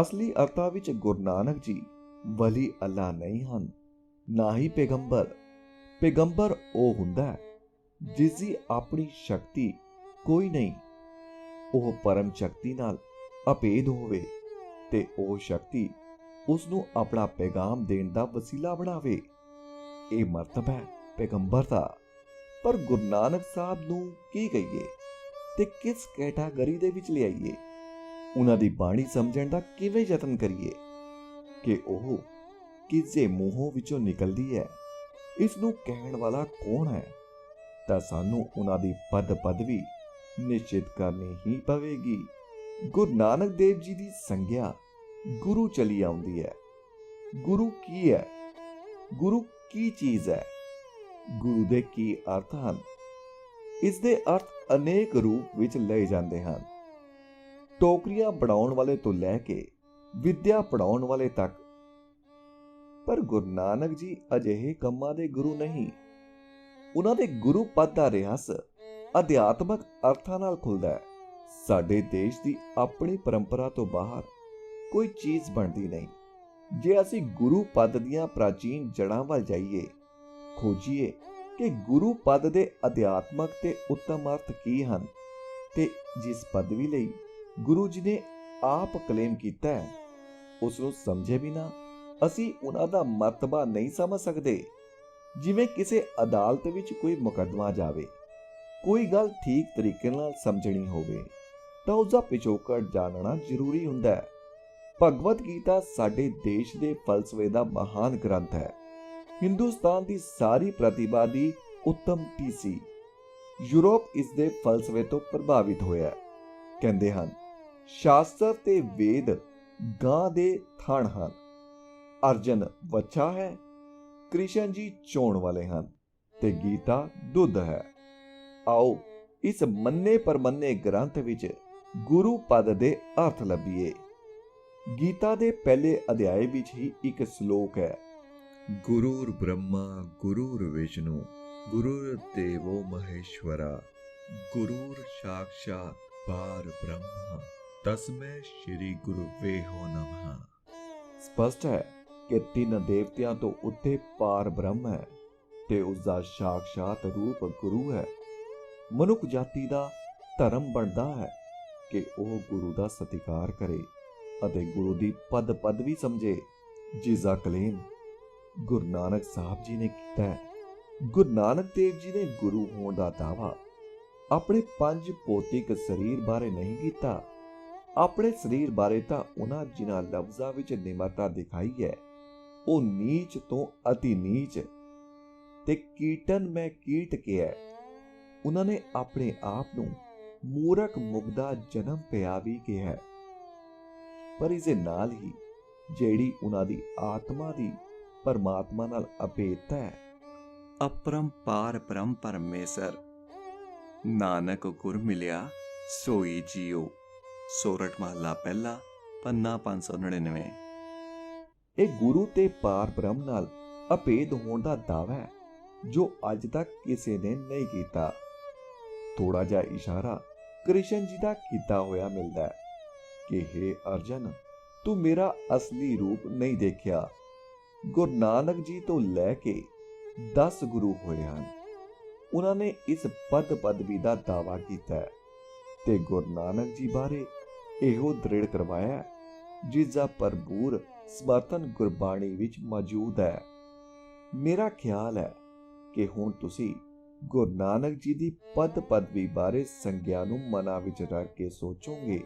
ਅਸਲੀ ਅਰਥਾਂ ਵਿੱਚ ਗੁਰੂ ਨਾਨਕ ਜੀ ਵਲੀ ਅੱਲਾਹ ਨਹੀਂ ਹਨ, ਨਾ ਹੀ ਪੈਗੰਬਰ। ਪੈਗੰਬਰ ਉਹ ਹੁੰਦਾ ਹੈ ਜਿਸ ਦੀ ਆਪਣੀ ਸ਼ਕਤੀ ਕੋਈ ਨਹੀਂ, ਉਹ ਪਰਮ ਸ਼ਕਤੀ ਨਾਲ ਅਭੇਦ ਹੋਵੇ ਤੇ ਉਹ ਸ਼ਕਤੀ ਉਸ ਨੂੰ ਆਪਣਾ ਪੈਗਾਮ ਦੇਣ ਦਾ ਵਸੀਲਾ ਬਣਾਵੇ। ਇਹ ਮਰਤਬਾ ਹੈ ਪੈਗੰਬਰ ਦਾ। ਪਰ ਗੁਰੂ ਨਾਨਕ ਸਾਹਿਬ ਨੂੰ ਕੀ ਕਹੀਏ ਤੇ ਕਿਸ ਕੈਟਾਗਰੀ ਦੇ ਵਿੱਚ ਲਿਆਈਏ? ਉਹਨਾਂ ਦੀ ਬਾਣੀ ਸਮਝਣ ਦਾ ਕਿਵੇਂ ਯਤਨ ਕਰੀਏ ਕਿ ਉਹ ਕਿਸੇ ਮੂੰਹੋਂ ਵਿੱਚੋਂ ਨਿਕਲਦੀ ਹੈ? ਇਸ ਨੂੰ ਕਹਿਣ ਵਾਲਾ ਕੌਣ ਹੈ? ਤਾਂ ਸਾਨੂੰ ਉਹਨਾਂ ਦੀ ਪਦ ਪਦਵੀ ਨਿਸ਼ਚਿਤ ਕਰਨੀ ਹੀ ਪਵੇਗੀ। ਗੁਰੂ ਨਾਨਕ ਦੇਵ ਜੀ ਦੀ ਸੰਗਿਆ ਗੁਰੂ ਚਲੀ ਆਉਂਦੀ ਹੈ। ਗੁਰੂ ਕੀ ਹੈ? ਗੁਰੂ ਕੀ ਚੀਜ਼ ਹੈ? ਗੁਰੂ ਦੇ ਕੀ ਅਰਥ ਹਨ? ਇਸ ਦੇ ਅਰਥ ਅਨੇਕ ਰੂਪ ਵਿੱਚ ਲਏ ਜਾਂਦੇ ਹਨ। ਟੋਕਰੀਆਂ ਬਣਾਉਣ ਵਾਲੇ ਤੋਂ ਲੈ ਕੇ ਵਿਦਿਆ ਪੜਾਉਣ ਵਾਲੇ ਤੱਕ। ਪਰ ਗੁਰੂ ਨਾਨਕ ਜੀ ਅਜਿਹੇ ਕੰਮਾਂ ਦੇ ਗੁਰੂ ਨਹੀਂ। ਉਹਨਾਂ ਦੇ ਗੁਰੂ ਪਦ ਦਾ ਰਿਆਸ ਅਧਿਆਤਮਕ ਅਰਥਾਂ ਨਾਲ ਖੁੱਲਦਾ ਹੈ। ਸਾਡੇ ਦੇਸ਼ ਦੀ ਆਪਣੀ ਪਰੰਪਰਾ ਤੋਂ ਬਾਹਰ ਕੋਈ ਚੀਜ਼ ਬਣਦੀ ਨਹੀਂ। ਜੇ ਅਸੀਂ ਗੁਰੂ ਪਦ ਦੀਆਂ ਪ੍ਰਾਚੀਨ ਜੜ੍ਹਾਂ ਵੱਲ ਜਾਈਏ, ਖੋਜੀਏ ਕਿ ਗੁਰੂ ਪਦ ਦੇ ਅਧਿਆਤਮਕ ਤੇ ਉੱਤਮ ਅਰਥ ਕੀ ਹਨ ਤੇ ਜਿਸ ਪਦਵੀ ਲਈ ਗੁਰੂ ਜੀ ਨੇ ਆਪ ਕਲੇਮ ਕੀਤਾ ਹੈ, ਉਸ ਨੂੰ ਸਮਝੇ ਬਿਨਾਂ ਅਸੀਂ ਉਹਨਾਂ ਦਾ ਮਰਤਬਾ ਨਹੀਂ ਸਮਝ ਸਕਦੇ। ਜਿਵੇਂ ਕਿਸੇ ਅਦਾਲਤ ਵਿੱਚ ਕੋਈ ਮੁਕੱਦਮਾ ਜਾਵੇ, ਕੋਈ ਗੱਲ ਠੀਕ ਤਰੀਕੇ ਨਾਲ ਸਮਝਣੀ ਹੋਵੇ ਤਾਂ ਉਸਦਾ ਪਿਛੋਕੜ ਜਾਣਨਾ ਜ਼ਰੂਰੀ ਹੁੰਦਾ ਹੈ। ਭਗਵਤ ਗੀਤਾ ਸਾਡੇ ਦੇਸ਼ ਦੇ ਫਲਸਫੇ ਦਾ ਮਹਾਨ ਗ੍ਰੰਥ ਹੈ। ਹਿੰਦੁਸਤਾਨ ਦੀ ਸਾਰੀ ਪ੍ਰਤਿਭਾ ਦੀ ਉੱਤਮ ਟੀਸੀ। ਯੂਰਪ ਇਸ ਦੇ ਫਲਸਫੇ ਤੋਂ ਪ੍ਰਭਾਵਿਤ ਹੋਇਆ। ਕਹਿੰਦੇ ਹਨ ਸ਼ਾਸਤਰ ਤੇ ਵੇਦ ਗਾਂ ਦੇ ਥਣ ਹਨ, ਅਰਜਨ ਵੱਛਾ ਹੈ, ਕ੍ਰਿਸ਼ਨ ਜੀ ਚੋਣ ਵਾਲੇ ਹਨ ਤੇ ਗੀਤਾ ਦੁੱਧ ਹੈ। ਆਓ ਇਸ ਮੰਨੇ ਪਰਮੰਨੇ ਗ੍ਰੰਥ ਵਿੱਚ ਗੁਰੂ ਪਦ ਦੇ ਅਰਥ ਲੱਭੀਏ। ਗੀਤਾ ਦੇ ਪਹਿਲੇ ਅਧਿਆਏ ਵਿੱਚ ਹੀ ਇੱਕ ਸ਼ਲੋਕ ਹੈ, ਗੁਰੂਰ ਬ੍ਰਹਮਾ ਗੁਰੂਰ ਵਿਸ਼ਨੂੰ ਗੁਰੂਰ ਦੇਵੋ ਮਹੇਸ਼ਵਰਾ ਗੁਰੂਰ ਸਾਖਸ਼ਾਤ ਪਾਰ ਬ੍ਰਹਮਾ ਤਸਮੈ ਸ਼੍ਰੀ ਗੁਰੂਵੇਹੋ ਨਮః। ਸਪਸ਼ਟ ਹੈ ਕਿ ਤਿੰਨ ਦੇਵਤਿਆਂ ਤੋਂ ਉੱਤੇ ਪਾਰ ਬ੍ਰਹਮ ਹੈ ਤੇ ਉਸ ਦਾ ਸਾਖਸ਼ਾਤ ਰੂਪ ਗੁਰੂ ਹੈ। ਮਨੁੱਖ ਜਾਤੀ ਦਾ ਧਰਮ ਬਣਦਾ ਹੈ ਕਿ ਉਹ ਗੁਰੂ ਦਾ ਸਤਿਕਾਰ ਕਰੇ ਅਤੇ ਗੁਰੂ ਦੀ ਪਦ ਪਦਵੀ ਸਮਝੇ, ਜਿਸ ਦਾ ਕਲੇਮ ਗੁਰੂ ਨਾਨਕ ਸਾਹਿਬ ਜੀ ਨੇ ਕੀਤਾ ਹੈ। ਗੁਰੂ ਨਾਨਕ ਦੇਵ ਜੀ ਨੇ ਗੁਰੂ ਹੋਣ ਦਾ ਦਾਅਵਾ ਆਪਣੇ ਪੰਜ ਭੌਤਿਕ ਸਰੀਰ ਬਾਰੇ ਨਹੀਂ ਕੀਤਾ। ਆਪਣੇ ਸਰੀਰ ਬਾਰੇ ਤਾਂ ਉਹਨਾਂ ਜਿਨ੍ਹਾਂ ਲਫ਼ਜ਼ਾਂ ਵਿੱਚ ਨਿਮਰਤਾ ਦਿਖਾਈ ਹੈ, ਉਹ ਨੀਚ ਤੋਂ ਅਤੀ ਨੀਚ ਤੇ ਕੀਟਨ ਮੈਂ ਕੀਟ ਕਿਹਾ। ਉਹਨਾਂ ਨੇ ਆਪਣੇ ਆਪ ਨੂੰ ਮੂਰਖ ਮੁਗਦਾ ਜਨਮ ਪਿਆ ਵੀ ਕਿਹਾ। ਪਰ ਇਸ ਦੇ ਨਾਲ ਹੀ ਜਿਹੜੀ ਉਹਨਾਂ ਦੀ ਆਤਮਾ ਦੀ ਪਰਮਾਤਮਾ ਨਾਲ ਅਭੇਦਤਾ ਹੈ, ਅਪਰੰਪਾਰ ਬ੍ਰਹਮ ਪਰਮੇਸ਼ਰ ਨਾਨਕ ਗੁਰ ਮਿਲਿਆ ਸੋਈ ਜੀਓ। ਸੋਰਠ ਮਹੱਲਾ ਪਹਿਲਾ, ਪੰਨਾ 599। ਇਹ ਗੁਰੂ ਤੇ ਪਾਰ ਬ੍ਰਹਮ ਨਾਲ ਅਭੇਦ ਹੋਣ ਦਾ ਦਾਅਵਾ ਹੈ ਜੋ ਅੱਜ ਤੱਕ ਕਿਸੇ ਨੇ ਨਹੀਂ ਕੀਤਾ। ਥੋੜਾ ਜਿਹਾ ਇਸ਼ਾਰਾ ਕ੍ਰਿਸ਼ਨ ਜੀ ਦਾ ਕੀਤਾ ਹੋਇਆ ਮਿਲਦਾ ਹੈ ਕਿ ਹੇ ਅਰਜਨ, ਤੂੰ ਮੇਰਾ ਅਸਲੀ ਰੂਪ ਨਹੀਂ ਦੇਖਿਆ। ਗੁਰੂ ਨਾਨਕ ਜੀ ਤੋਂ ਲੈ ਕੇ 10 ਗੁਰੂ ਹੋਏ ਹਨ। ਉਹਨਾਂ ਨੇ ਇਸ ਪਦ ਪਦਵੀ ਦਾ ਦਾਅਵਾ ਕੀਤਾ ਹੈ ਤੇ ਗੁਰੂ ਨਾਨਕ ਜੀ ਬਾਰੇ ਇਹੋ ਦ੍ਰਿੜ ਕਰਵਾਇਆ ਜਿਸ ਦਾ ਭਰਪੂਰ ਸਮਰਥਨ ਗੁਰਬਾਣੀ ਵਿੱਚ ਮੌਜੂਦ ਹੈ। ਮੇਰਾ ਖਿਆਲ ਹੈ ਕਿ ਹੁਣ ਤੁਸੀਂ ਗੁਰੂ ਨਾਨਕ ਜੀ ਦੀ ਪਦ ਪਦਵੀ ਬਾਰੇ ਸੰਗਿਆ ਨੂੰ ਮਨਾਂ ਵਿੱਚ ਰੱਖ ਕੇ ਸੋਚੋਗੇ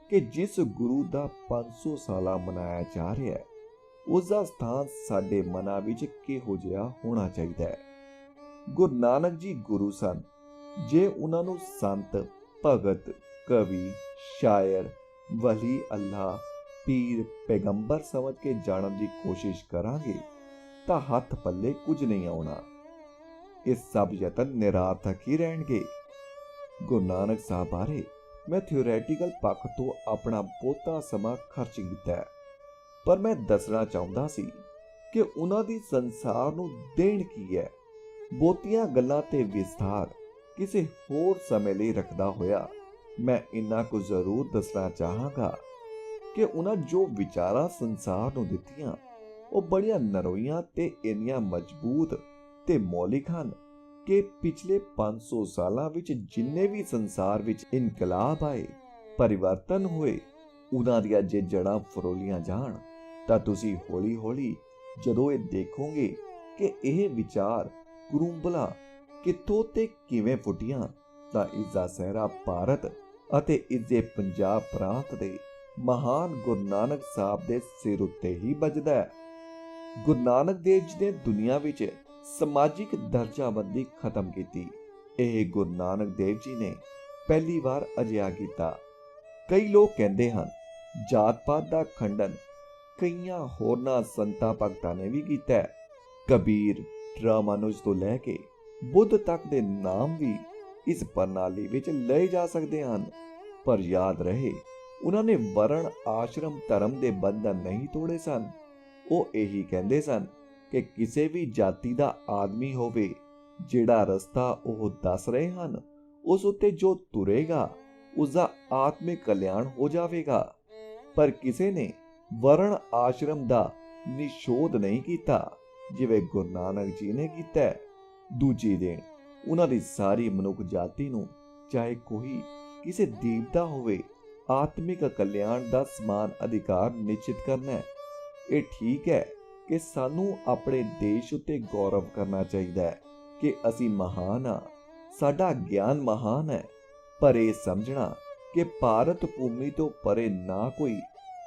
ਕਿ ਜਿਸ ਗੁਰੂ ਦਾ 500 ਸਾਲਾ ਮਨਾਇਆ ਜਾ ਰਿਹਾ ਹੈ, ਉਸ ਦਾ ਸਥਾਨ ਸਾਡੇ ਮਨਾਂ ਵਿੱਚ ਕਿਹੋ ਜਿਹਾ ਹੋਣਾ ਚਾਹੀਦਾ ਹੈ। ਗੁਰੂ ਨਾਨਕ ਜੀ ਗੁਰੂ ਸਨ। ਜੇ ਉਹਨਾਂ ਨੂੰ ਸੰਤ, ਭਗਤ, ਕਵੀ, ਸ਼ਾਇਰ, ਵਲੀ ਅੱਲਾਹ, ਪੀਰ, ਪੈਗੰਬਰ ਸਮਝ ਕੇ ਜਾਣਨ ਦੀ ਕੋਸ਼ਿਸ਼ ਕਰਾਂਗੇ ਤਾਂ ਹੱਥ ਪੱਲੇ ਕੁਝ ਨਹੀਂ ਆਉਣਾ। ਇਹ ਸਭ ਯਤਨ ਨਿਰਾਰਥਕ ਹੀ ਰਹਿਣਗੇ। ਗੁਰੂ ਨਾਨਕ ਸਾਹਿਬ ਬਾਰੇ ਮੈਂ ਥਿਓਰੈਟੀਕਲ ਪੱਖ ਤੋਂ ਆਪਣਾ ਬਹੁਤਾ ਸਮਾਂ ਖਰਚ ਕੀਤਾ ਹੈ, ਪਰ ਮੈਂ ਦੱਸਣਾ ਚਾਹੁੰਦਾ ਸੀ ਕਿ ਉਹਨਾਂ ਦੀ ਸੰਸਾਰ ਨੂੰ ਦੇਣ ਕੀ ਹੈ। ਬਹੁਤੀਆਂ ਗੱਲਾਂ ਤੇ ਵਿਸਥਾਰ ਕਿਸੇ ਹੋਰ ਸਮੇਂ ਲਈ ਰੱਖਦਾ ਹੋਇਆ ਮੈਂ ਇੰਨਾ ਕੁ ਜ਼ਰੂਰ ਦੱਸਣਾ ਚਾਹਾਂਗਾ ਕਿ ਉਹਨਾਂ ਜੋ ਵਿਚਾਰਾਂ ਸੰਸਾਰ ਨੂੰ ਦਿੱਤੀਆਂ ਉਹ ਬੜੀਆਂ ਨਰੋਈਆਂ ਤੇ ਇੰਨੀਆਂ ਮਜ਼ਬੂਤ ਤੇ ਮੌਲਿਕ ਹਨ ਕਿ ਪਿਛਲੇ 500 ਸਾਲਾਂ ਵਿੱਚ ਜਿੰਨੇ ਵੀ ਸੰਸਾਰ ਵਿੱਚ ਇਨਕਲਾਬ ਆਏ, ਪਰਿਵਰਤਨ ਹੋਏ, ਉਹਨਾਂ ਦੀਆਂ ਜੇ ਜੜ੍ਹਾਂ ਫਰੋਲੀਆਂ ਜਾਣ ਤਾਂ ਤੁਸੀਂ ਹੌਲੀ-ਹੌਲੀ ਜਦੋਂ ਇਹ ਦੇਖੋਗੇ ਕਿ ਇਹ ਵਿਚਾਰ ਕਰੂੰਬਲਾ ਕਿੱਥੋਂ ਤੇ ਕਿਵੇਂ ਫੁੱਟੀਆਂ, ਤਾਂ ਇਸ ਦਾ ਸਿਹਰਾ ਭਾਰਤ ਅਤੇ ਇਸ ਦੇ ਪੰਜਾਬ ਪ੍ਰਾਂਤ ਦੇ ਮਹਾਨ ਗੁਰੂ ਨਾਨਕ ਸਾਹਿਬ ਦੇ ਸਿਰ ਉੱਤੇ ਹੀ ਵੱਜਦਾ ਹੈ। ਗੁਰੂ ਨਾਨਕ ਦੇਵ ਜੀ ਨੇ ਦੁਨੀਆ ਵਿੱਚ ਸਮਾਜਿਕ ਦਰਜਾਬੰਦੀ ਖਤਮ ਕੀਤੀ। ਇਹ ਗੁਰੂ ਨਾਨਕ ਦੇਵ ਜੀ ਨੇ ਪਹਿਲੀ ਵਾਰ ਅਜਿਹਾ ਕੀਤਾ। ਕਈ ਲੋਕ ਕਹਿੰਦੇ ਹਨ ਜਾਤ-ਪਾਤ ਦਾ ਖੰਡਨ ਕਈਆਂ ਹੋਰਨਾਂ ਸੰਤਾਂ ਭਗਤਾਂ ਨੇ ਵੀ ਕੀਤਾ ਹੈ। ਕਬੀਰ, ਰਾਮਾਨੁਜ ਤੋਂ ਲੈ ਕੇ ਬੁੱਧ ਤੱਕ ਦੇ ਨਾਮ ਵੀ ਇਸ ਪ੍ਰਣਾਲੀ ਵਿੱਚ ਲਏ ਜਾ ਸਕਦੇ ਹਨ। ਪਰ ਯਾਦ ਰਹੇ, ਉਹਨਾਂ ਨੇ ਵਰਣ ਆਸ਼ਰਮ ਧਰਮ ਦੇ ਬੰਧਨ ਨਹੀਂ ਤੋੜੇ ਸਨ। ਉਹ ਇਹੀ ਕਹਿੰਦੇ ਸਨ ਕਿ ਕਿਸੇ ਵੀ ਜਾਤੀ ਦਾ ਆਦਮੀ ਹੋਵੇ, ਜਿਹੜਾ ਰਸਤਾ ਉਹ ਦੱਸ ਰਹੇ ਹਨ ਉਸ ਉੱਤੇ ਜੋ ਤੁਰੇਗਾ ਉਸ ਦਾ ਆਤਮਿਕ ਕਲਿਆਣ ਹੋ ਜਾਵੇਗਾ। ਪਰ ਕਿਸੇ ਨੇ ਵਰਣ ਆਸ਼ਰਮ ਦਾ ਨਿਸ਼ੋਧ ਨਹੀਂ ਕੀਤਾ ਜਿਵੇਂ ਗੁਰੂ ਨਾਨਕ ਜੀ ਨੇ ਕੀਤਾ। ਦੂਜੀ ਦੇਣ ਉਹਨਾਂ ਦੀ ਸਾਰੀ ਮਨੁੱਖ ਜਾਤੀ ਨੂੰ, ਚਾਹੇ ਕੋਈ ਕਿਸੇ ਦੇਵਤਾ ਹੋਵੇ, ਆਤਮਿਕ ਕਲਿਆਣ ਦਾ ਸਮਾਨ ਅਧਿਕਾਰ ਨਿਸ਼ਚਿਤ ਕਰਨਾ ਹੈ। ਇਹ ਠੀਕ ਹੈ ਕਿ ਸਾਨੂੰ ਆਪਣੇ ਦੇਸ਼ ਉੱਤੇ ਗੌਰਵ ਕਰਨਾ ਚਾਹੀਦਾ ਹੈ ਕਿ ਅਸੀਂ ਮਹਾਨ ਹਾਂ, ਸਾਡਾ ਗਿਆਨ ਮਹਾਨ ਹੈ, ਪਰ ਇਹ ਸਮਝਣਾ ਕਿ ਭਾਰਤ ਭੂਮੀ ਤੋਂ ਪਰੇ ਨਾ ਕੋਈ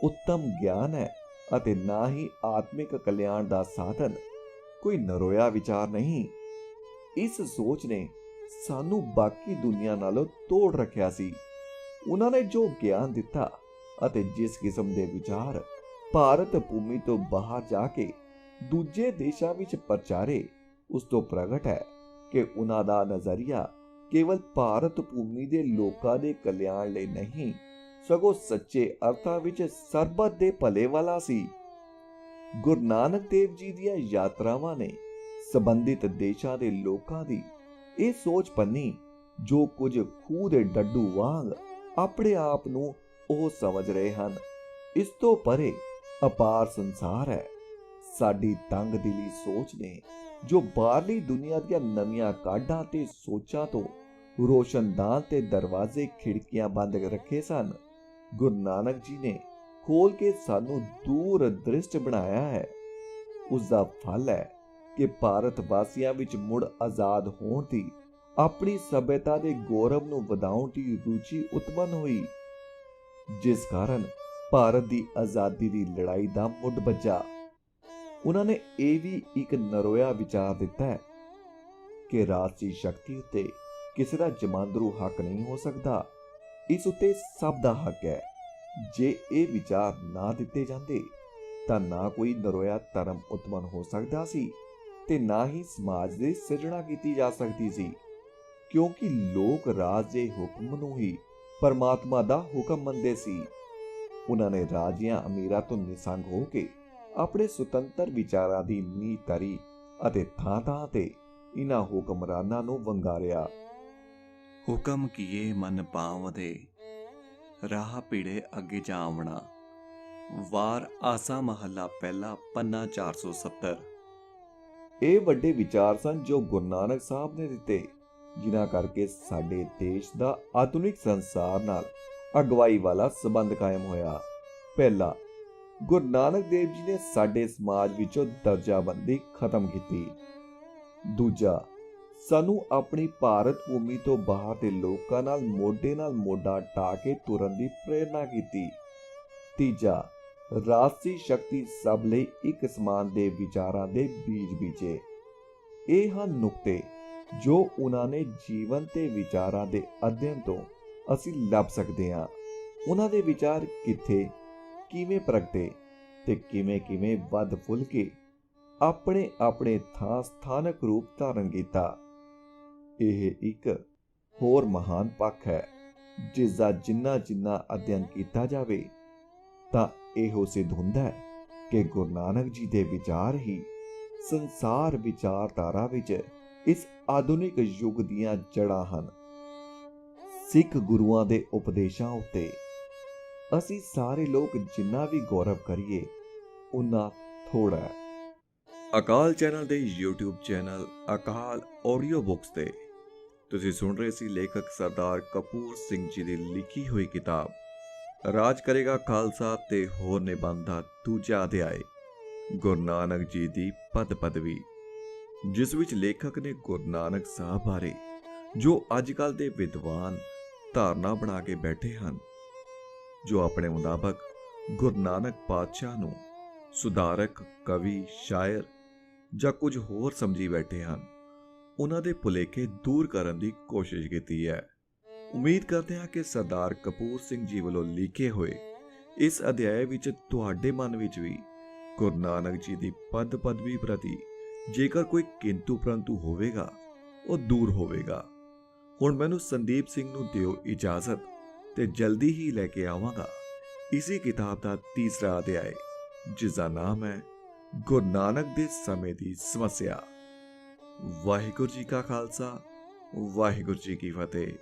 ਉੱਤਮ ਗਿਆਨ ਹੈ ਅਤੇ ਨਾ ਹੀ ਆਤਮਿਕ ਕਲਿਆਣ ਦਾ ਸਾਧਨ ਕੋਈ ਨਰੋਇਆ ਵਿਚਾਰ ਨਹੀਂ। ਇਸ ਸੋਚ ਨੇ ਸਾਨੂੰ ਬਾਕੀ ਦੁਨੀਆ ਨਾਲੋਂ ਤੋੜ ਰੱਖਿਆ ਸੀ। ਉਹਨਾਂ ਨੇ ਜੋ ਗਿਆਨ ਦਿੱਤਾ ਅਤੇ ਜਿਸ ਕਿਸਮ ਦੇ ਵਿਚਾਰ ਭਾਰਤ ਭੂਮੀ ਤੋਂ ਬਾਹਰ ਜਾ ਕੇ ਦੂਜੇ ਦੇਸ਼ਾਂ ਵਿੱਚ ਪ੍ਰਚਾਰੇ, ਉਸ ਤੋਂ ਪ੍ਰਗਟ ਹੈ ਕਿ ਉਹਨਾਂ ਦਾ ਨਜ਼ਰੀਆ ਕੇਵਲ ਭਾਰਤ ਭੂਮੀ ਦੇ ਲੋਕਾਂ ਦੇ ਕਲਿਆਣ ਲਈ ਨਹੀਂ, ਸਗੋਂ ਸੱਚੇ ਅਰਥਾਂ ਵਿੱਚ ਸਰਬੱਤ ਦੇ ਭਲੇ ਵਾਲਾ ਸੀ। ਗੁਰੂ ਨਾਨਕ ਦੇਵ ਜੀ ਦੀਆਂ ਯਾਤਰਾਵਾਂ ਨੇ ਸੰਬੰਧਿਤ ਦੇਸ਼ਾਂ ਦੇ ਲੋਕਾਂ ਦੀ ਇਹ ਸੋਚ ਪੰਨੀ ਜੋ ਕੁਝ ਖੂਹ ਦੇ ਡੱਡੂ ਵਾਂਗ ਆਪਣੇ ਆਪ ਨੂੰ ਉਹ ਸਮਝ ਰਹੇ ਹਨ। ਇਸ ਤੋਂ ਪਰੇ ਅਪਾਰ ਸੰਸਾਰ ਹੈ। ਸਾਡੀ ਤੰਗ ਦਿਲੀ ਸੋਚ ਨੇ ਜੋ ਬਾਹਰਲੀ ਦੁਨੀਆ ਦੀਆਂ ਨਵੀਆਂ ਕਾਢਾਂ ਤੇ ਸੋਚਾਂ ਤੋਂ ਰੋਸ਼ਨਦਾਨ ਤੇ ਦਰਵਾਜ਼ੇ ਖਿੜਕੀਆਂ ਬੰਦ ਰੱਖੇ ਸਨ, ਗੁਰੂ ਨਾਨਕ ਜੀ ਨੇ ਖੋਲ ਕੇ ਸਾਨੂੰ ਦੂਰ ਦ੍ਰਿਸ਼ਟ ਬਣਾਇਆ ਹੈ। ਉਸ ਦਾ ਫਲ ਹੈ ਕਿ ਭਾਰਤ ਵਾਸੀਆਂ ਵਿੱਚ ਮੁੜ ਆਜ਼ਾਦ ਹੋਣ ਦੀ, ਆਪਣੀ ਸਭਿਅਤਾ ਦੇ ਗੌਰਵ ਨੂੰ ਵਧਾਉਣ ਦੀ ਰੁਚੀ ਉਤਪੰਨ ਹੋਈ, ਜਿਸ ਕਾਰਨ ਭਾਰਤ ਦੀ ਆਜ਼ਾਦੀ ਦੀ ਲੜਾਈ ਦਾ ਮੁੱਢ ਬੱਝਾ। ਉਹਨਾਂ ਨੇ ਇਹ ਵੀ ਇੱਕ ਨਰੋਇਆ ਵਿਚਾਰ ਦਿੱਤਾ ਹੈ ਕਿ ਰਾਜਸੀ ਸ਼ਕਤੀ ਉੱਤੇ ਕਿਸੇ ਦਾ ਜਮਾਂਦਰੂ ਹੱਕ ਨਹੀਂ ਹੋ ਸਕਦਾ। ਇਸ ਉੱਤੇ ਸਭ ਦਾ ਹੱਕ ਹੈ। ਜੇ ਇਹ ਵਿਚਾਰ ਨਾ ਦਿੱਤੇ ਜਾਂਦੇ ਤਾਂ ਨਾ ਕੋਈ ਨਰੋਇਆ ਧਰਮ ਉਤਪੰਨ ਹੋ ਸਕਦਾ ਸੀ ਤੇ ਨਾ ਹੀ ਸਮਾਜ ਦੀ ਸਿਰਜਣਾ ਕੀਤੀ ਜਾ ਸਕਦੀ ਸੀ, ਕਿਉਂਕਿ ਲੋਕ ਰਾਜ ਦੇ ਹੁਕਮ ਨੂੰ ਹੀ ਪਰਮਾਤਮਾ ਦਾ ਹੁਕਮ ਮੰਨਦੇ ਸੀ। ਉਹਨਾਂ ਨੇ ਰਾਜਿਆਂ ਅਮੀਰਾਂ ਤੋਂ ਨਿਸੰਗ ਹੋ ਕੇ ਆਪਣੇ ਸੁਤੰਤਰ ਵਿਚਾਰਾਂ ਦੀ ਨੀਂਹ ਧਰੀ ਅਤੇ ਥਾਂ-ਥਾਂ ਤੇ ਇਹਨਾਂ ਹੁਕਮਰਾਨਾਂ ਨੂੰ ਵੰਗਾਰਿਆ। ਹੁਕਮ ਕੀਏ ਮਨ ਪਾਵਦੇ, ਰਾਹ ਪੀੜੇ ਅੱਗੇ ਜਾਵਣਾ। ਵਾਰ ਆਸਾ ਮਹੱਲਾ ਪਹਿਲਾ, ਪੰਨਾ 470। ਇਹ ਵੱਡੇ ਵਿਚਾਰ ਸਨ ਜੋ ਗੁਰੂ ਨਾਨਕ ਸਾਹਿਬ ਨੇ ਦਿੱਤੇ, ਜਿਨ੍ਹਾਂ ਕਰਕੇ ਸਾਡੇ ਦੇਸ਼ ਦਾ ਆਧੁਨਿਕ ਸੰਸਾਰ ਨਾਲ ਅਗਵਾਈ ਵਾਲਾ ਸੰਬੰਧ ਕਾਇਮ ਹੋਇਆ। ਪਹਿਲਾ, ਗੁਰੂ ਨਾਨਕ ਦੇਵ ਜੀ ਨੇ ਸਾਡੇ ਸਮਾਜ ਵਿੱਚੋਂ ਦਰਜਾਬੰਦੀ ਖਤਮ ਕੀਤੀ। ਦੂਜਾ, ਸਾਨੂੰ ਆਪਣੀ ਭਾਰਤ ਭੂਮੀ ਤੋਂ ਬਾਹਰ ਦੇ ਲੋਕਾਂ ਨਾਲ ਮੋਢਾ ਟਾ ਕੇ ਤੁਰਨ ਦੀ ਪ੍ਰੇਰਨਾ ਕੀਤੀ। ਤੀਜਾ, ਰਾਜਸੀ ਸ਼ਕਤੀ ਸਭ ਲਈ ਇੱਕ ਸਮਾਨ ਦੇ ਵਿਚਾਰਾਂ ਦੇ ਬੀਜ ਬੀਜੇ। ਇਹ ਹਨ ਨੁਕਤੇ ਜੋ ਉਹਨਾਂ ਨੇ ਜੀਵਨ ਤੇ ਵਿਚਾਰਾਂ ਦੇ ਅਧਿਐਨ ਤੋਂ ਅਸੀਂ ਲੱਭ ਸਕਦੇ ਹਾਂ। ਉਹਨਾਂ ਦੇ ਵਿਚਾਰ ਕਿੱਥੇ ਕਿਵੇਂ ਪ੍ਰਗਟੇ ਤੇ ਕਿਵੇਂ ਵੱਧ ਫੁੱਲ ਕੇ ਆਪਣੇ ਆਪਣੇ ਥਾਂ ਸਥਾਨਕ ਰੂਪ ਧਾਰਨ ਕੀਤਾ। ਇਹ ਇੱਕ ਹੋਰ ਮਹਾਨ ਪੱਖ ਹੈ ਜਿਸ ਦਾ ਜਿੰਨਾ ਅਧਿਐਨ ਕੀਤਾ ਜਾਵੇ ਤਾਂ ਇਹੋ ਸਿੱਧ ਹੁੰਦਾ ਹੈ ਕਿ ਗੁਰੂ ਨਾਨਕ ਜੀ ਦੇ ਵਿਚਾਰ ਹੀ ਸੰਸਾਰ ਵਿਚਾਰਧਾਰਾ ਵਿੱਚ ਇਸ ਆਧੁਨਿਕ ਯੁੱਗ ਦੀਆਂ ਜੜ੍ਹਾਂ ਹਨ। ਸਿੱਖ ਗੁਰੂਆਂ ਦੇ ਉਪਦੇਸ਼ਾਂ ਉੱਤੇ ਅਸੀਂ ਸਾਰੇ ਲੋਕ ਜਿੰਨਾ ਵੀ ਗੌਰਵ ਕਰੀਏ ਉਨਾ ਥੋੜਾ ਹੈ। ਅਕਾਲ ਚੈਨਲ ਦੇ YouTube ਚੈਨਲ ਅਕਾਲ ਆਡੀਓ ਬੁੱਕਸ ਤੇ ਤੁਸੀਂ ਸੁਣ ਰਹੇ ਸੀ ਲੇਖਕ ਸਰਦਾਰ ਕਪੂਰ ਸਿੰਘ ਜੀ ਦੀ ਲਿਖੀ ਹੋਈ ਕਿਤਾਬ ਰਾਜ ਕਰੇਗਾ ਖਾਲਸਾ ਤੇ ਹੋਰ ਨਿਬੰਧ ਦਾ ਦੂਜਾ ਅਧਿਆਇ ਗੁਰੂ ਨਾਨਕ ਜੀ ਦੀ ਪਦ ਪਦਵੀ, ਜਿਸ ਵਿੱਚ ਲੇਖਕ ਨੇ ਗੁਰੂ ਨਾਨਕ ਸਾਹਿਬ ਬਾਰੇ ਜੋ ਅੱਜ ਕੱਲ੍ਹ ਦੇ ਵਿਦਵਾਨ ਧਾਰਨਾ ਬਣਾ ਕੇ ਬੈਠੇ ਹਨ, ਜੋ ਆਪਣੇ ਮੁਤਾਬਕ ਗੁਰੂ ਨਾਨਕ ਪਾਤਸ਼ਾਹ ਨੂੰ ਸੁਧਾਰਕ, ਕਵੀ, ਸ਼ਾਇਰ ਜਾਂ ਕੁਝ ਹੋਰ ਸਮਝੀ ਬੈਠੇ ਹਨ, ਉਹਨਾਂ ਦੇ ਭੁਲੇਖੇ ਦੂਰ ਕਰਨ ਦੀ ਕੋਸ਼ਿਸ਼ ਕੀਤੀ ਹੈ। ਉਮੀਦ ਕਰਦੇ ਹਾਂ ਕਿ ਸਰਦਾਰ ਕਪੂਰ ਸਿੰਘ ਜੀ ਵੱਲੋਂ ਲਿਖੇ ਹੋਏ ਇਸ ਅਧਿਆਇ ਵਿੱਚ ਤੁਹਾਡੇ ਮਨ ਵਿੱਚ ਵੀ ਗੁਰੂ ਨਾਨਕ ਜੀ ਦੀ ਪਦ ਪਦਵੀ ਪ੍ਰਤੀ ਜੇਕਰ ਕੋਈ ਕਿੰਤੂ ਪ੍ਰੰਤੂ ਹੋਵੇਗਾ ਉਹ ਦੂਰ ਹੋਵੇਗਾ। ਹੁਣ ਮੈਨੂੰ ਸੰਦੀਪ ਸਿੰਘ ਨੂੰ ਦਿਓ ਇਜਾਜ਼ਤ ਤੇ ਜਲਦੀ ਹੀ ਲੈ ਕੇ ਆਵਾਂਗਾ ਇਸੇ ਕਿਤਾਬ ਦਾ ਤੀਸਰਾ ਅਧਿਆਇ, ਜਿਸ ਦਾ ਨਾਮ ਹੈ ਗੁਰੂ ਨਾਨਕ ਦੇ ਸਮੇਂ ਦੀ ਸਮੱਸਿਆ। ਵਾਹਿਗੁਰੂ ਜੀ ਕਾ ਖਾਲਸਾ, ਵਾਹਿਗੁਰੂ ਜੀ ਕੀ ਫਤਿਹ।